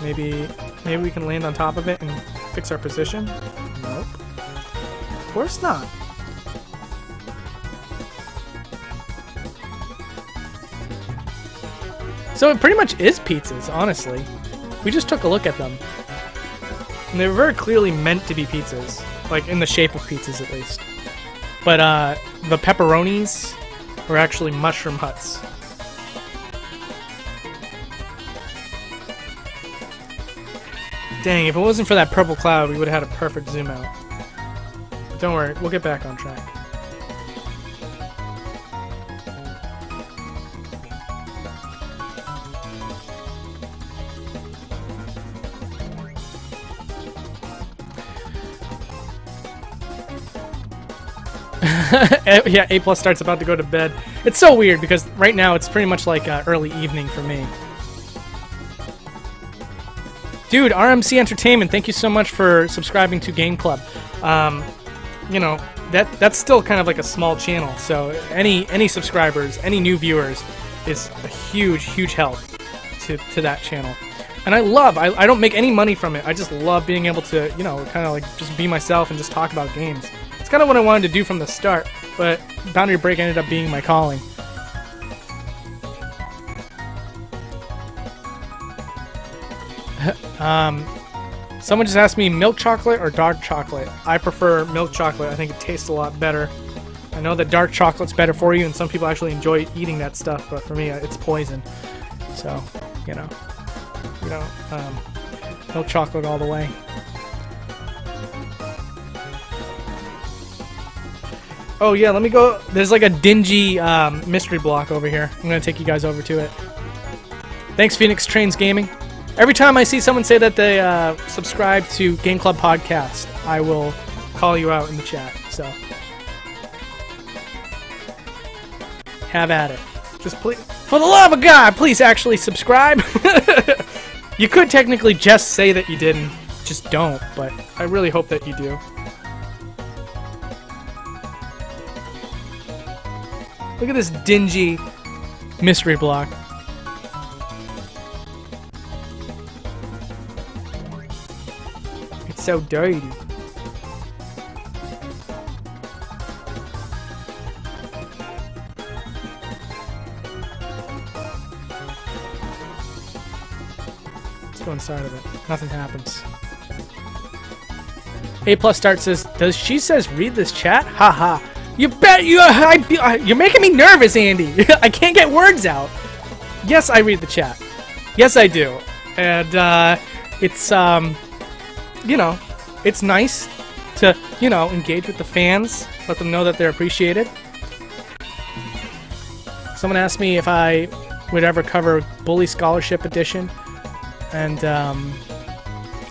Maybe we can land on top of it and fix our position. Nope. Of course not. So it pretty much is pizzas, honestly. We just took a look at them. And they were very clearly meant to be pizzas. Like, in the shape of pizzas, at least. But, the pepperonis were actually mushroom huts. Dang, if it wasn't for that purple cloud, we would have had a perfect zoom out. But don't worry, we'll get back on track. Yeah, A+ starts about to go to bed. It's so weird because right now it's pretty much like early evening for me. Dude, RMC Entertainment, thank you so much for subscribing to Game Club. You know, that's still kind of like a small channel, so any subscribers, any new viewers is a huge, huge help to that channel. And I don't make any money from it. I just love being able to, you know, kind of like just be myself and just talk about games. It's kind of what I wanted to do from the start, but Boundary Break ended up being my calling. Someone just asked me milk chocolate or dark chocolate. I prefer milk chocolate. I think it tastes a lot better. I know that dark chocolate's better for you, and some people actually enjoy eating that stuff, but for me, it's poison. So, you know, milk chocolate all the way. Oh yeah, let me go. There's like a dingy mystery block over here. I'm gonna take you guys over to it. Thanks, Phoenix Trains Gaming. Every time I see someone say that they subscribe to Game Club Podcast, I will call you out in the chat. So have at it. Just please, for the love of God, please actually subscribe. You could technically just say that you didn't, just don't. But I really hope that you do. Look at this dingy mystery block. It's so dirty. Let's go inside of it. Nothing happens. A+ Start says, does she says read this chat? Haha. You bet you're making me nervous, Andy. I can't get words out. Yes, I read the chat. Yes, I do. And it's you know, it's nice to, you know, engage with the fans, let them know that they're appreciated. Someone asked me if I would ever cover Bully Scholarship Edition, and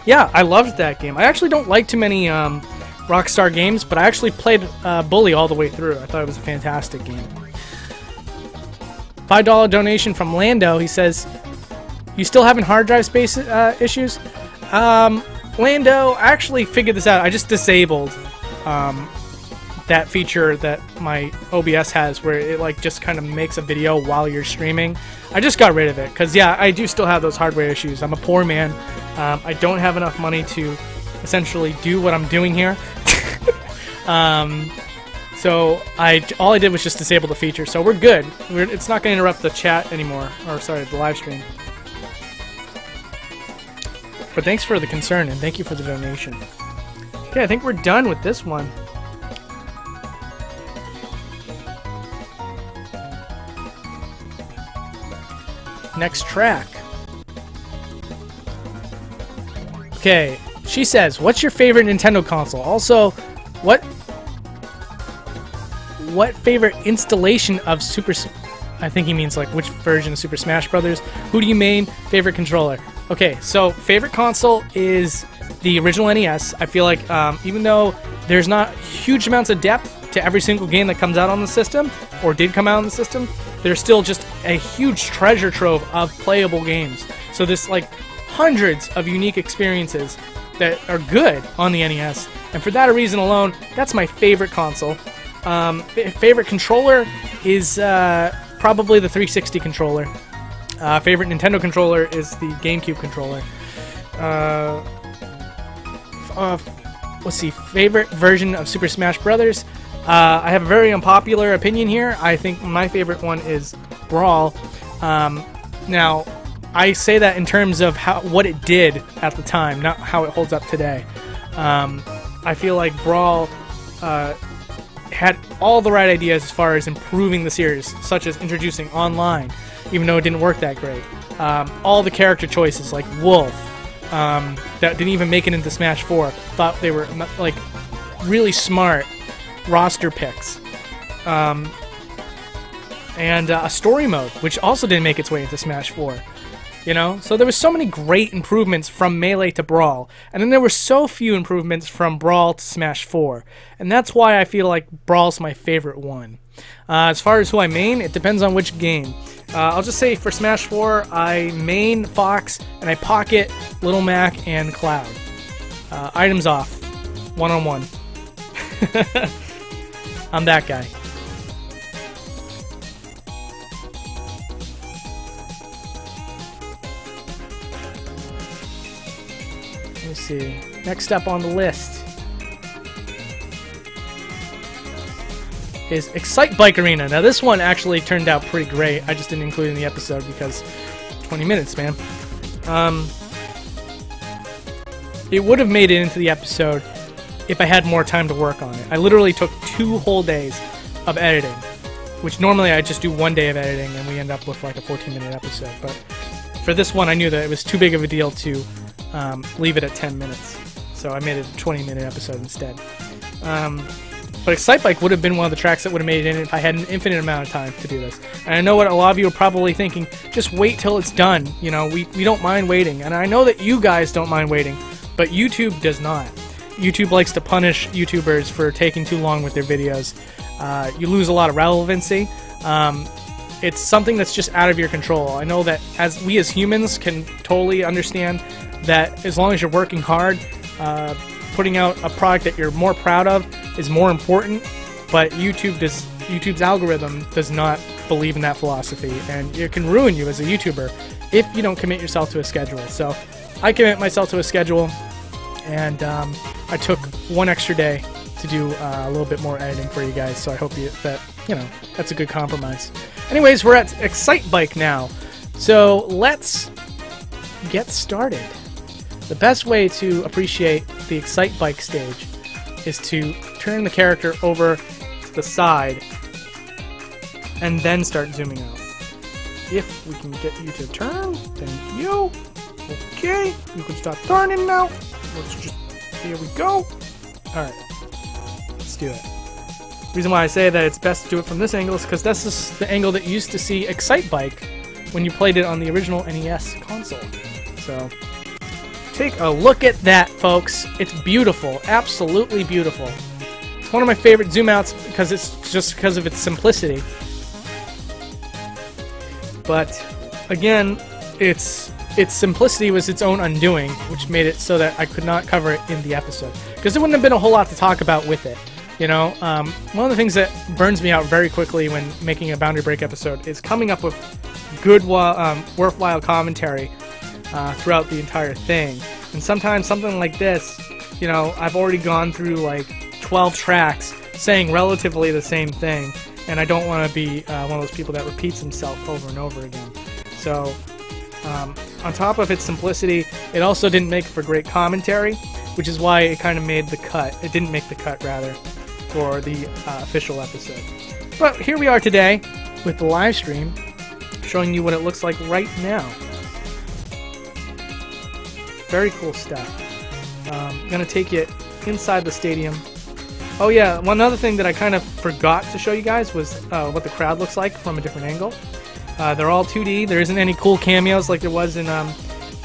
yeah, I loved that game. I actually don't like too many Rockstar games, but I actually played Bully all the way through. I thought it was a fantastic game. $5 donation from Lando. He says, you still having hard drive space issues? Lando, I actually figured this out. I just disabled that feature that my OBS has where it like just kind of makes a video while you're streaming. I just got rid of it because, yeah, I do still have those hardware issues. I'm a poor man. I don't have enough money to essentially do what I'm doing here. So all I did was just disable the feature, so we're good. It's not going to interrupt the chat anymore, or sorry, the live stream. But thanks for the concern, and thank you for the donation. Okay, I think we're done with this one. Next track. Okay, she says, what's your favorite Nintendo console? Also, what favorite installation of I think he means like which version of Super Smash Brothers. Who do you main? Favorite controller? Okay, so favorite console is the original NES. I feel like even though there's not huge amounts of depth to every single game that comes out on the system, or did come out on the system, there's still just a huge treasure trove of playable games. So there's like hundreds of unique experiences that are good on the NES, and for that reason alone, that's my favorite console. Favorite controller is probably the 360 controller. Favorite Nintendo controller is the GameCube controller. Let's see, favorite version of Super Smash Brothers. I have a very unpopular opinion here. I think my favorite one is Brawl. Now, I say that in terms of what it did at the time, not how it holds up today. I feel like Brawl had all the right ideas as far as improving the series, such as introducing online, even though it didn't work that great. All the character choices, like Wolf, that didn't even make it into Smash 4, thought they were like really smart roster picks. And a story mode, which also didn't make its way into Smash 4. You know, so there was so many great improvements from Melee to Brawl, and then there were so few improvements from Brawl to Smash 4, and that's why I feel like Brawl's my favorite one. As far as who I main, it depends on which game. I'll just say for Smash 4, I main Fox, and I pocket Little Mac and Cloud. Items off. One-on-one. I'm that guy. Let's see. Next up on the list is Excitebike Arena. Now this one actually turned out pretty great. I just didn't include it in the episode because 20 minutes, man. It would have made it into the episode if I had more time to work on it. I literally took 2 whole days of editing, which normally I just do 1 day of editing and we end up with like a 14-minute episode. But for this one, I knew that it was too big of a deal to leave it at 10 minutes. So I made it a 20-minute episode instead. But Excitebike would have been one of the tracks that would have made it in if I had an infinite amount of time to do this. And I know what a lot of you are probably thinking, just wait till it's done. You know, we don't mind waiting. And I know that you guys don't mind waiting, but YouTube does not. YouTube likes to punish YouTubers for taking too long with their videos. You lose a lot of relevancy. It's something that's just out of your control. I know that we as humans can totally understand that as long as you're working hard, putting out a product that you're more proud of is more important, but YouTube's algorithm does not believe in that philosophy, and it can ruin you as a YouTuber if you don't commit yourself to a schedule. So I commit myself to a schedule, and I took 1 extra day to do a little bit more editing for you guys, so I hope that's a good compromise. Anyways, we're at Excitebike now, so let's get started. The best way to appreciate the Excitebike stage is to turn the character over to the side and then start zooming out. If we can get you to turn, thank you. Okay, you can start turning now. Here we go. Alright, let's do it. The reason why I say that it's best to do it from this angle is because this is the angle that you used to see Excitebike when you played it on the original NES console. So take a look at that, folks. It's beautiful, absolutely beautiful. It's one of my favorite zoom outs because it's just because of its simplicity. But again, its simplicity was its own undoing, which made it so that I could not cover it in the episode because there wouldn't have been a whole lot to talk about with it. You know, one of the things that burns me out very quickly when making a Boundary Break episode is coming up with good, worthwhile commentary throughout the entire thing. And sometimes something like this, you know, I've already gone through like 12 tracks saying relatively the same thing, and I don't want to be one of those people that repeats himself over and over again. So, on top of its simplicity, it also didn't make for great commentary, which is why it kind of made the cut. It didn't make the cut, rather, for the official episode. But here we are today with the live stream, showing you what it looks like right now. Very cool stuff. I'm going to take you inside the stadium. Oh yeah, one other thing that I kind of forgot to show you guys was what the crowd looks like from a different angle. They're all 2D. There isn't any cool cameos like there was in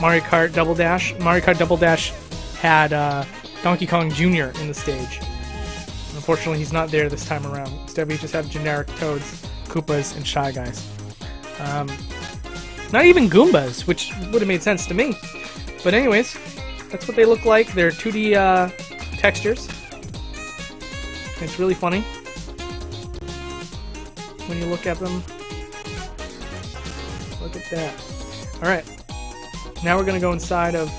Mario Kart Double Dash. Mario Kart Double Dash had Donkey Kong Jr. in the stage. Unfortunately, he's not there this time around. Instead, we just have generic Toads, Koopas, and Shy Guys. Not even Goombas, which would have made sense to me. But anyways, that's what they look like. They're 2D textures. It's really funny when you look at them. Look at that. Alright. Now we're going to go inside of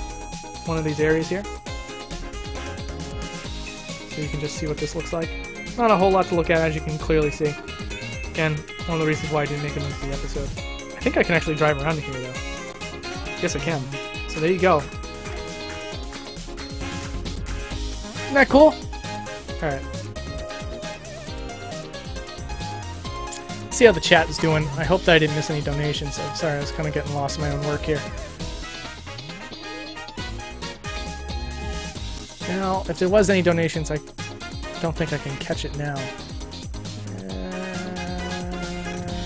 one of these areas here. So you can just see what this looks like. Not a whole lot to look at, as you can clearly see. Again, one of the reasons why I didn't make it into the episode. I think I can actually drive around here, though. Yes, I can. So there you go. Isn't that cool? Alright. See how the chat is doing. I hope that I didn't miss any donations. So sorry, I was kind of getting lost in my own work here. Now, if there was any donations, I don't think I can catch it now.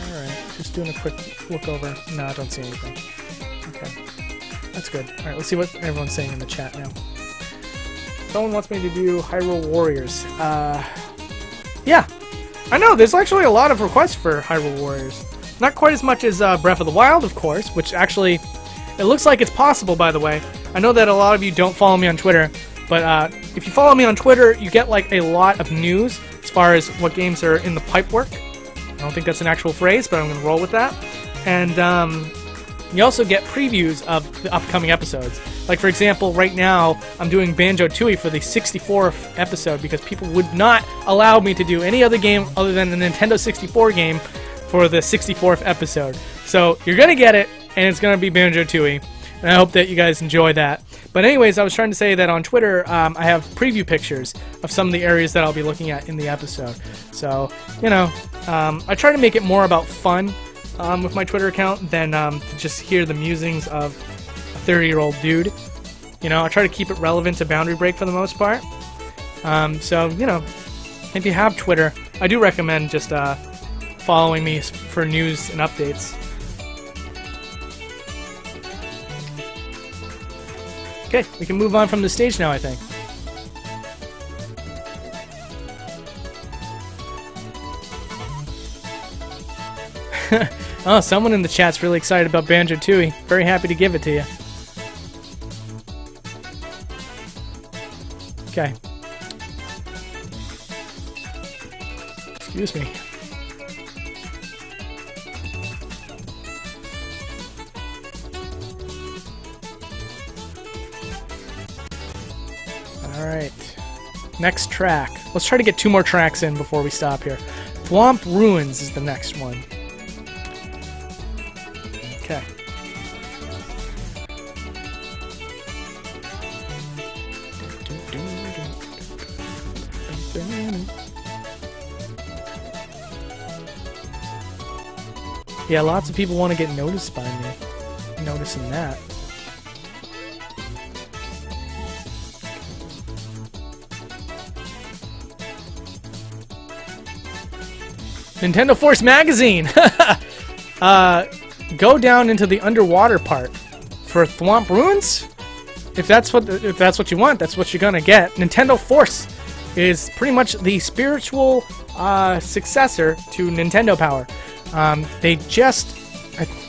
Alright, just doing a quick look over. No, I don't see anything. Okay, that's good. Alright, let's see what everyone's saying in the chat now. Someone wants me to do Hyrule Warriors. Yeah. I know, there's actually a lot of requests for Hyrule Warriors. Not quite as much as Breath of the Wild, of course, which actually, it looks like it's possible, by the way. I know that a lot of you don't follow me on Twitter, but if you follow me on Twitter, you get like a lot of news as far as what games are in the pipework. I don't think that's an actual phrase, but I'm going to roll with that. And you also get previews of the upcoming episodes. Like, for example, right now, I'm doing Banjo-Tooie for the 64th episode because people would not allow me to do any other game other than the Nintendo 64 game for the 64th episode. So, you're going to get it, and it's going to be Banjo-Tooie. And I hope that you guys enjoy that. But anyways, I was trying to say that on Twitter, I have preview pictures of some of the areas that I'll be looking at in the episode. So, you know, I try to make it more about fun with my Twitter account than to just hear the musings of a 30-year-old dude. You know, I try to keep it relevant to Boundary Break for the most part. So, you know, if you have Twitter, I do recommend just following me for news and updates. Okay, we can move on from the stage now, I think. Oh, someone in the chat's really excited about Banjo-Tooie. Very happy to give it to you. Okay. Excuse me. Alright. Next track. Let's try to get 2 more tracks in before we stop here. Thwomp Ruins is the next one. Okay. Yeah, lots of people want to get noticed by me. Noticing that. Nintendo Force Magazine! Go down into the underwater part for Thwomp Ruins. If that's what you want, that's what you're gonna get. Nintendo Force is pretty much the spiritual successor to Nintendo Power. They just,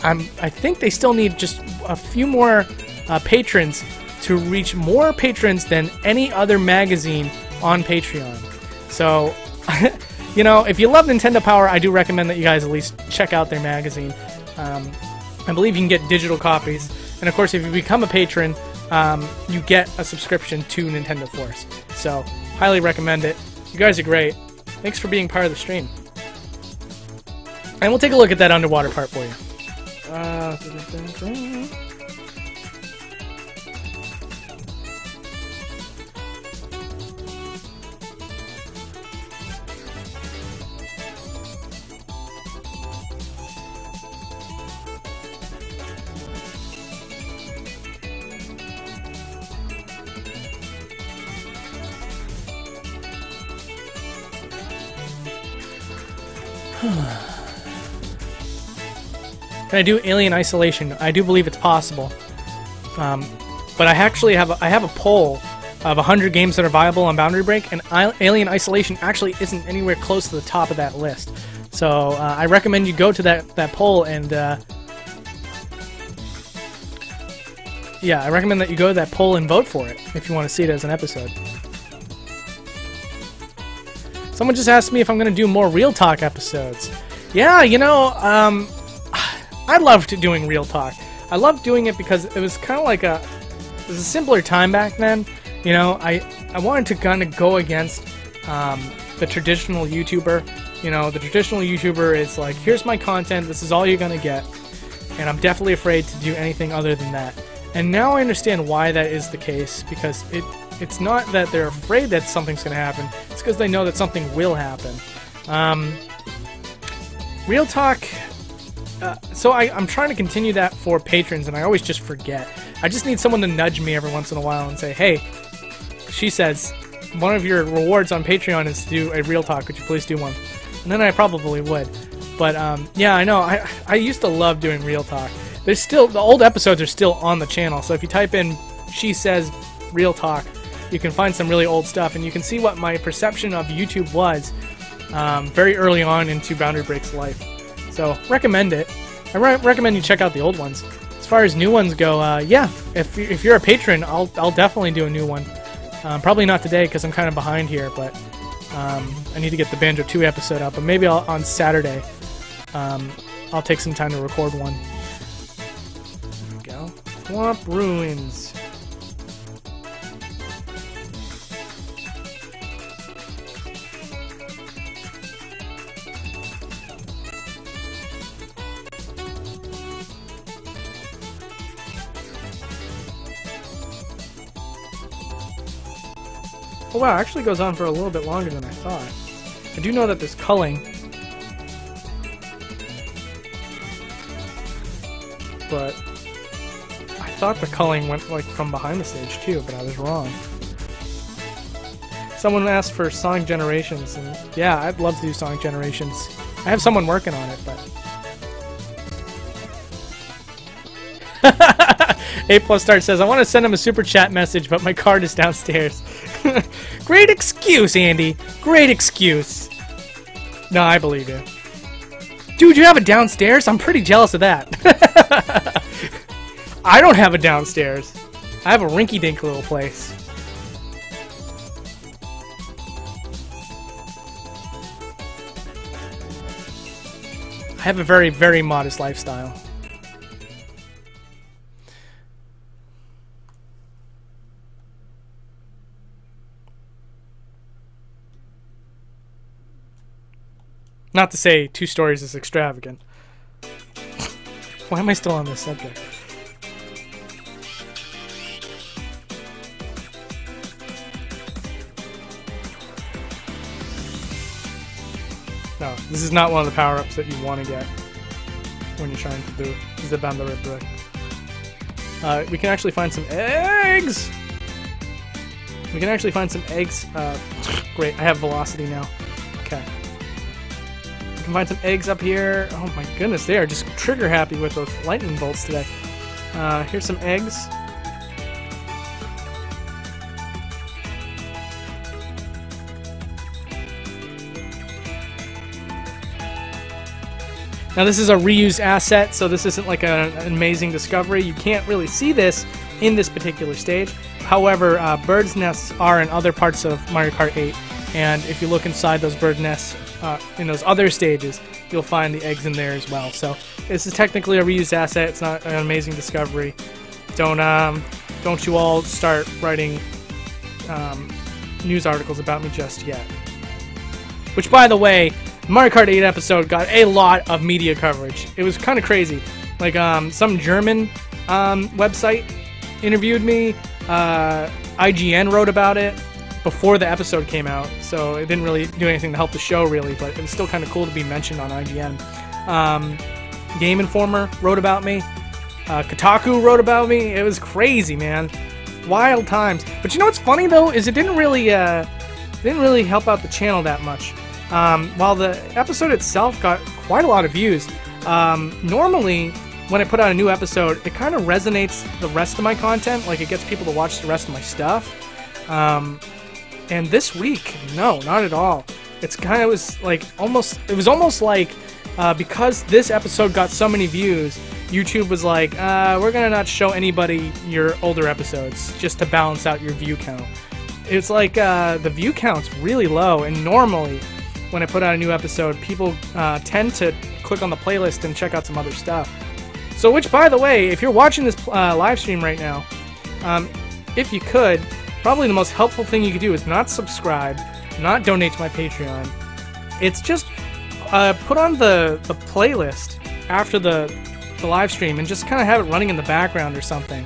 I think they still need just a few more patrons to reach more patrons than any other magazine on Patreon. So, you know, if you love Nintendo Power, I do recommend that you guys at least check out their magazine. I believe you can get digital copies. And of course, if you become a patron, you get a subscription to Nintendo Force. So, highly recommend it. You guys are great. Thanks for being part of the stream. And we'll take a look at that underwater part for you. Can I do Alien Isolation? I do believe it's possible. But I actually have a poll of 100 games that are viable on Boundary Break, and Alien Isolation actually isn't anywhere close to the top of that list. So I recommend you go to that poll and yeah, I recommend that you go to that poll and vote for it if you want to see it as an episode. Someone just asked me if I'm going to do more Real Talk episodes. Yeah, you know, I loved doing Real Talk. I loved doing it because it was kind of like it was a simpler time back then. You know, I wanted to kind of go against the traditional YouTuber. You know, the traditional YouTuber is like, here's my content, this is all you're gonna get, and I'm definitely afraid to do anything other than that. And now I understand why that is the case, because it's not that they're afraid that something's gonna happen, it's because they know that something will happen. Real Talk, so I'm trying to continue that for patrons, and I always just forget. I just need someone to nudge me every once in a while and say, hey, she says, one of your rewards on Patreon is to do a Real Talk, would you please do one? And then I probably would. But yeah, I know, I used to love doing Real Talk. There's still, the old episodes are still on the channel, so if you type in She Says Real Talk, you can find some really old stuff, and you can see what my perception of YouTube was very early on into Boundary Break's life. So, recommend it. I recommend you check out the old ones. As far as new ones go, yeah, if you're a patron, I'll definitely do a new one. Probably not today because I'm kind of behind here, but I need to get the Banjo 2 episode up. But maybe on Saturday, I'll take some time to record one. There we go. Swamp Ruins. Oh wow, it actually goes on for a little bit longer than I thought. I do know that there's culling. But I thought the culling went like from behind the stage too, but I was wrong. Someone asked for Sonic Generations, and yeah, I'd love to do Sonic Generations. I have someone working on it, but... A+ Start says, I want to send him a super chat message, but my card is downstairs. Great excuse, Andy. Great excuse. No, I believe you. Dude, you have it downstairs? I'm pretty jealous of that. I don't have it downstairs. I have a rinky-dink little place. I have a very, very modest lifestyle. Not to say 2 stories is extravagant. Why am I still on this subject? No, this is not one of the power-ups that you want to get when you're trying to do the Boundary Break. We can actually find some eggs! We can actually find some eggs. Great, I have velocity now. Okay. We can find some eggs up here. Oh my goodness, they are just trigger happy with those lightning bolts today. Here's some eggs. Now this is a reused asset, so this isn't like an amazing discovery. You can't really see this in this particular stage. However, birds' nests are in other parts of Mario Kart 8, and if you look inside those bird nests in those other stages, you'll find the eggs in there as well. So this is technically a reused asset. It's not an amazing discovery. Don't you all start writing news articles about me just yet. Which, by the way, Mario Kart 8 episode got a lot of media coverage. It was kind of crazy. Like, some German website interviewed me. IGN wrote about it before the episode came out, so it didn't really do anything to help the show, really, but it was still kind of cool to be mentioned on IGN. Game Informer wrote about me. Kotaku wrote about me. It was crazy, man. Wild times. But you know what's funny, though, is it didn't really help out the channel that much. While the episode itself got quite a lot of views, normally when I put out a new episode, it kind of resonates the rest of my content, like it gets people to watch the rest of my stuff. And this week, no, not at all. It's kind of was like almost like because this episode got so many views, YouTube was like, we're gonna not show anybody your older episodes just to balance out your view count. It's like the view count's really low, and normally when I put out a new episode, people tend to click on the playlist and check out some other stuff. So, which, by the way, if you're watching this live stream right now, if you could, probably the most helpful thing you could do is not subscribe, not donate to my Patreon. It's just put on the playlist after the live stream and just kind of have it running in the background or something,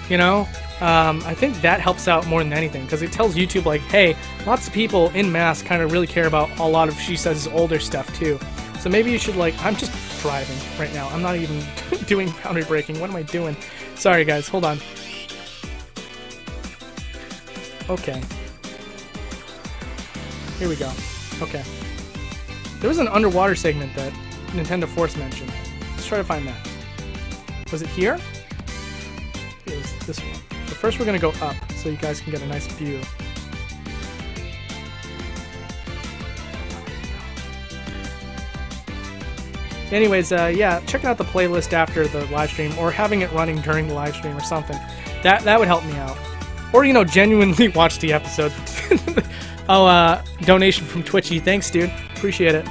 you know? I think that helps out more than anything, because it tells YouTube, like, hey, lots of people in mass kind of really care about a lot of She Says older stuff too. So maybe you should, like, I'm just driving right now. I'm not even doing boundary breaking. What am I doing? Sorry guys, hold on. Okay. Here we go. Okay. There was an underwater segment that Nintendo Force mentioned. Let's try to find that. Was it here? It was this one. But first we're going to go up so you guys can get a nice view. Anyways, yeah, checking out the playlist after the live stream, or having it running during the live stream or something. That would help me out. Or, you know, genuinely watch the episode. Oh, donation from Twitchy. Thanks, dude. Appreciate it.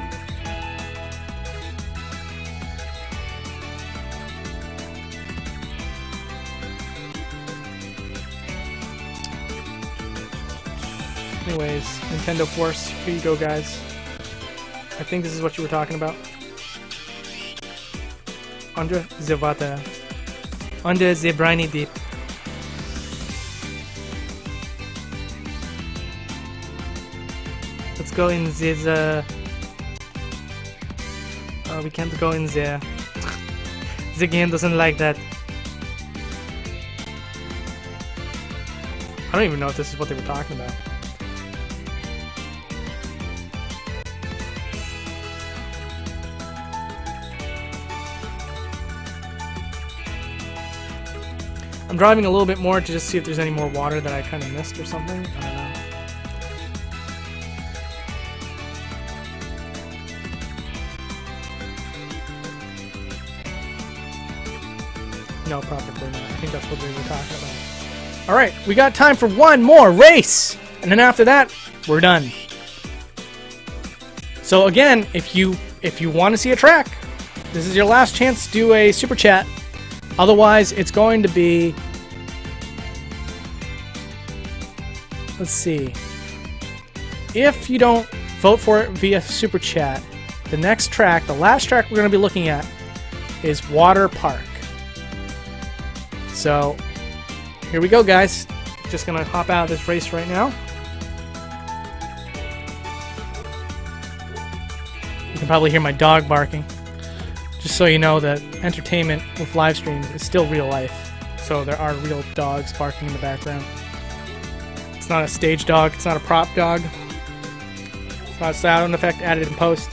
Anyways, Nintendo Force. Here you go, guys. I think this is what you were talking about. Under the water. Under the briny deep. Let's go in this, oh, we can't go in there. The game doesn't like that. I don't even know if this is what they were talking about. I'm driving a little bit more to just see if there's any more water that I kind of missed or something. I don't know. No, probably not. I think that's what they were talking about. Alright, we got time for one more race! And then after that, we're done. So again, if you want to see a track, this is your last chance to do a super chat. Otherwise, it's going to be... Let's see. If you don't vote for it via super chat, the next track, the last track we're going to be looking at, is Water Park. So, here we go, guys. Just gonna hop out of this race right now. You can probably hear my dog barking. Just so you know that entertainment with live streams is still real life. So there are real dogs barking in the background. It's not a stage dog, it's not a prop dog. It's not a sound effect added in post.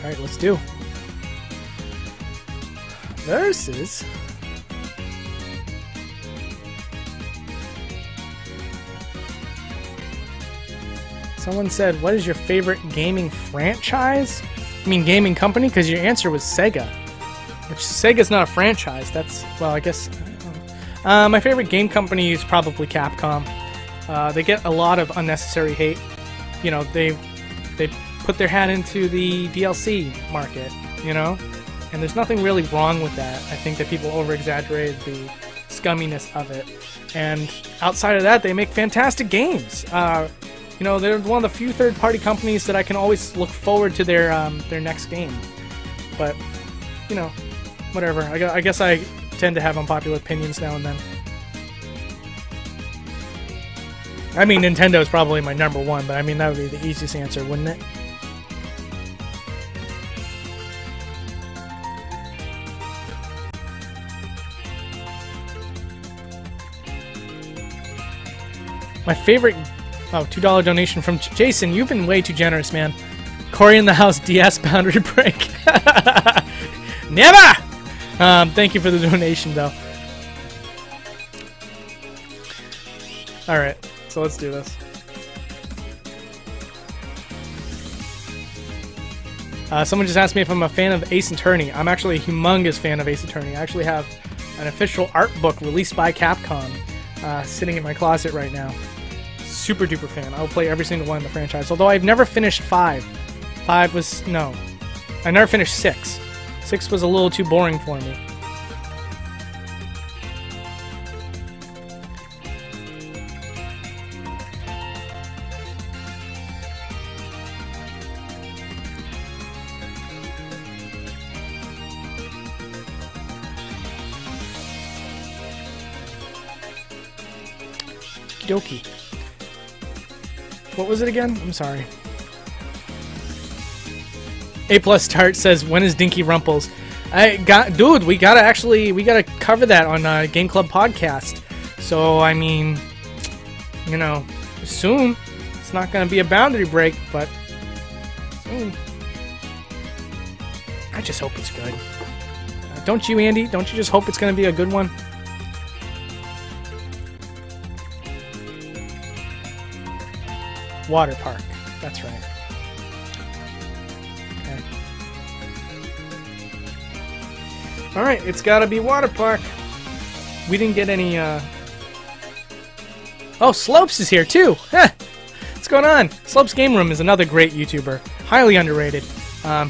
Alright, let's do. Versus... Someone said, what is your favorite gaming franchise? I mean gaming company? Because your answer was Sega. Which, Sega's not a franchise. That's, well, I guess... my favorite game company is probably Capcom. They get a lot of unnecessary hate. You know, they put their hat into the DLC market, you know? And there's nothing really wrong with that. I think that people over-exaggerate the scumminess of it. And outside of that, they make fantastic games. You know, they're one of the few third-party companies that I can always look forward to their next game. But, you know, whatever. I guess I tend to have unpopular opinions now and then. I mean, Nintendo is probably my number one, but I mean, that would be the easiest answer, wouldn't it? My favorite... Oh, $2 donation from Jason. You've been way too generous, man. Corey in the house, DS boundary break. Never! Thank you for the donation, though. Alright, so let's do this. Someone just asked me if I'm a fan of Ace Attorney. I'm actually a humongous fan of Ace Attorney. I actually have an official art book released by Capcom sitting in my closet right now. Super duper fan. I will play every single one in the franchise. Although I've never finished 5. 5 was... no. I never finished 6. 6 was a little too boring for me. Okie dokie. What was it again? I'm sorry. A+ Tart says, when is Dinky Rumples? Dude, we gotta cover that on Game Club Podcast. So, I mean, you know, soon. It's not gonna be a boundary break, but soon. I just hope it's good. Don't you, Andy? Don't you just hope it's gonna be a good one? Water park. That's right. Okay. Alright, it's gotta be water park. We didn't get any, Oh, Slopes is here too! What's going on? Slopes Game Room is another great YouTuber. Highly underrated.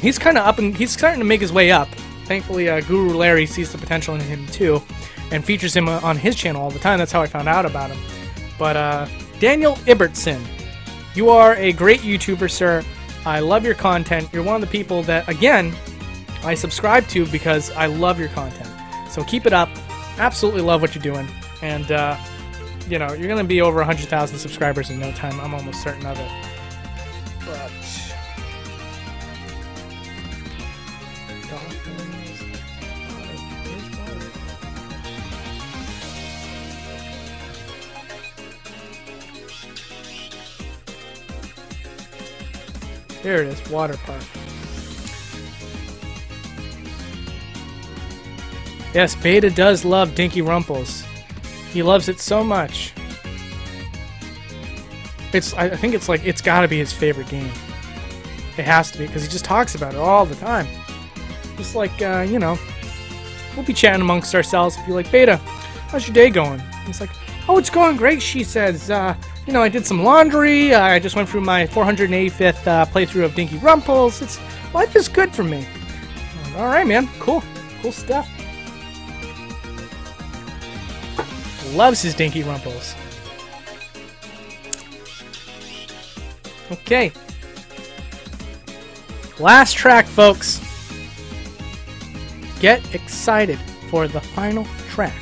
He's kinda up and he's starting to make his way up. Thankfully, Guru Larry sees the potential in him too, and features him on his channel all the time. That's how I found out about him. But, Daniel Ibertson. You are a great YouTuber, sir. I love your content. You're one of the people that, again, I subscribe to because I love your content. So keep it up. Absolutely love what you're doing. And, you know, you're going to be over 100,000 subscribers in no time. I'm almost certain of it. But... Here it is, water park. Yes, Beta does love Dinky Rumples. He loves it so much. I think it's like, it's gotta be his favorite game. It has to be, because he just talks about it all the time. Just like, you know, we'll be chatting amongst ourselves and be like, Beta, how's your day going? And he's like, oh, it's going great, she says. You know, I did some laundry. I just went through my 485th playthrough of Dinky Rumples. Life is good for me. All right, man. Cool. Cool stuff. Loves his Dinky Rumples. Okay. Last track, folks. Get excited for the final track.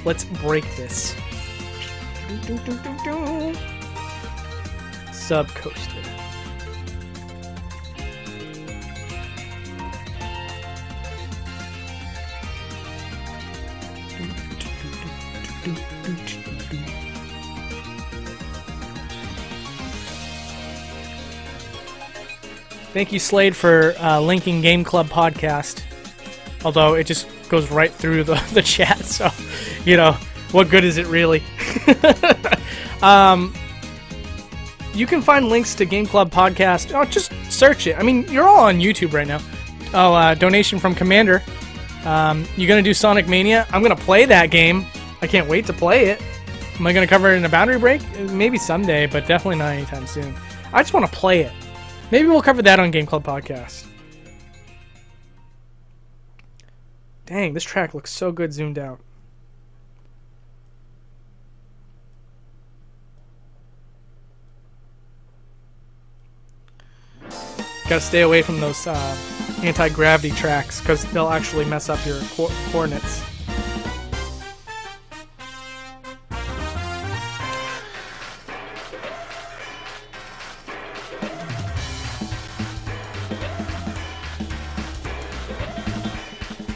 Let's break this. Subcoaster. Thank you, Slade, for linking Game Club Podcast. Although it just goes right through the chat, so, you know, what good is it really? You can find links to Game Club Podcast. Oh, just search it. I mean, you're all on YouTube right now. Oh, donation from Commander. You gonna do Sonic Mania? I'm gonna play that game. I can't wait to play it. Am I gonna cover it in a boundary break? Maybe someday, but definitely not anytime soon. I just want to play it. Maybe we'll cover that on Game Club Podcast. Dang, this track looks so good zoomed out. Gotta stay away from those anti-gravity tracks because they'll actually mess up your coordinates.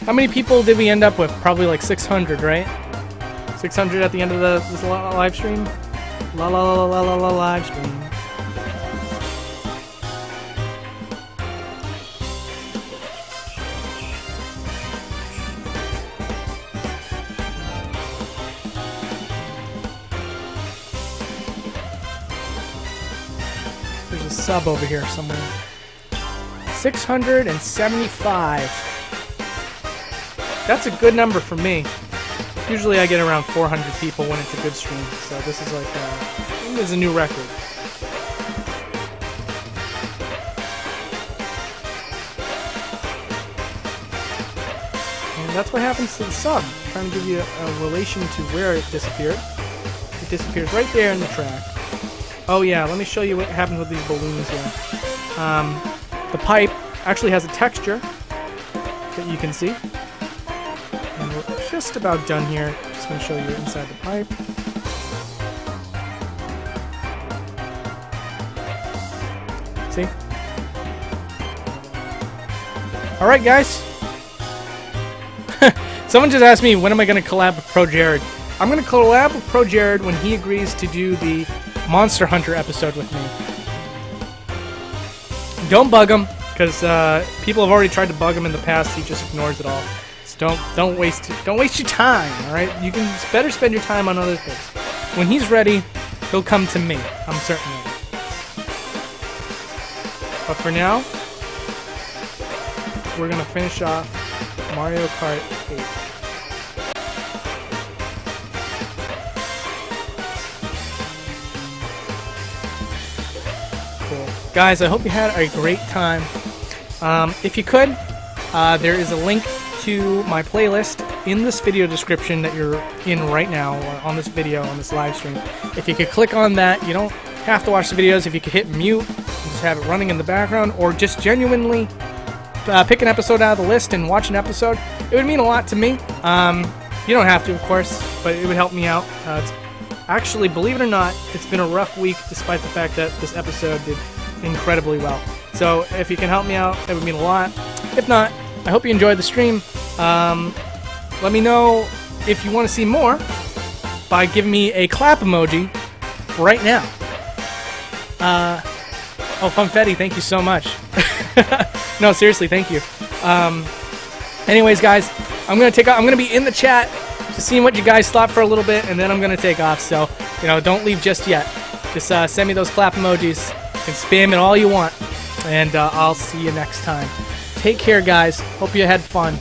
How many people did we end up with? Probably like 600, right? 600 at the end of this live stream? Live stream. sub over here somewhere. 675. That's a good number for me. Usually I get around 400 people when it's a good stream, so this is like this is a new record. And that's what happens to the sub. I'm trying to give you a relation to where it disappeared. It disappears right there in the track. Oh yeah, let me show you what happens with these balloons here. The pipe actually has a texture that you can see. And we're just about done here. Just going to show you inside the pipe. See? Alright guys. Someone just asked me when am I going to collab with Pro Jared. I'm going to collab with Pro Jared when he agrees to do the Monster Hunter episode with me. Don't bug him, because people have already tried to bug him in the past. He just ignores it all. So don't waste your time. All right, you can better spend your time on other things. When he's ready, he'll come to me. I'm certain of it. But for now, we're gonna finish off Mario Kart 8. Guys, I hope you had a great time. If you could, there is a link to my playlist in this video description that you're in right now, or on this video, on this live stream. If you could click on that, you don't have to watch the videos. If you could hit mute, just have it running in the background, or just genuinely pick an episode out of the list and watch an episode, it would mean a lot to me. You don't have to, of course, but it would help me out. Actually, believe it or not, it's been a rough week, despite the fact that this episode did incredibly well. So if you can help me out, it would mean a lot. If not, I hope you enjoyed the stream. Let me know if you want to see more by giving me a clap emoji right now. Oh, Funfetti, thank you so much. No, seriously, thank you. Anyways, guys, I'm gonna take off. I'm gonna be in the chat just seeing what you guys thought for a little bit, and then I'm gonna take off. So, you know, don't leave just yet. Just send me those clap emojis and spam it all you want, and I'll see you next time. Take care, guys. Hope you had fun.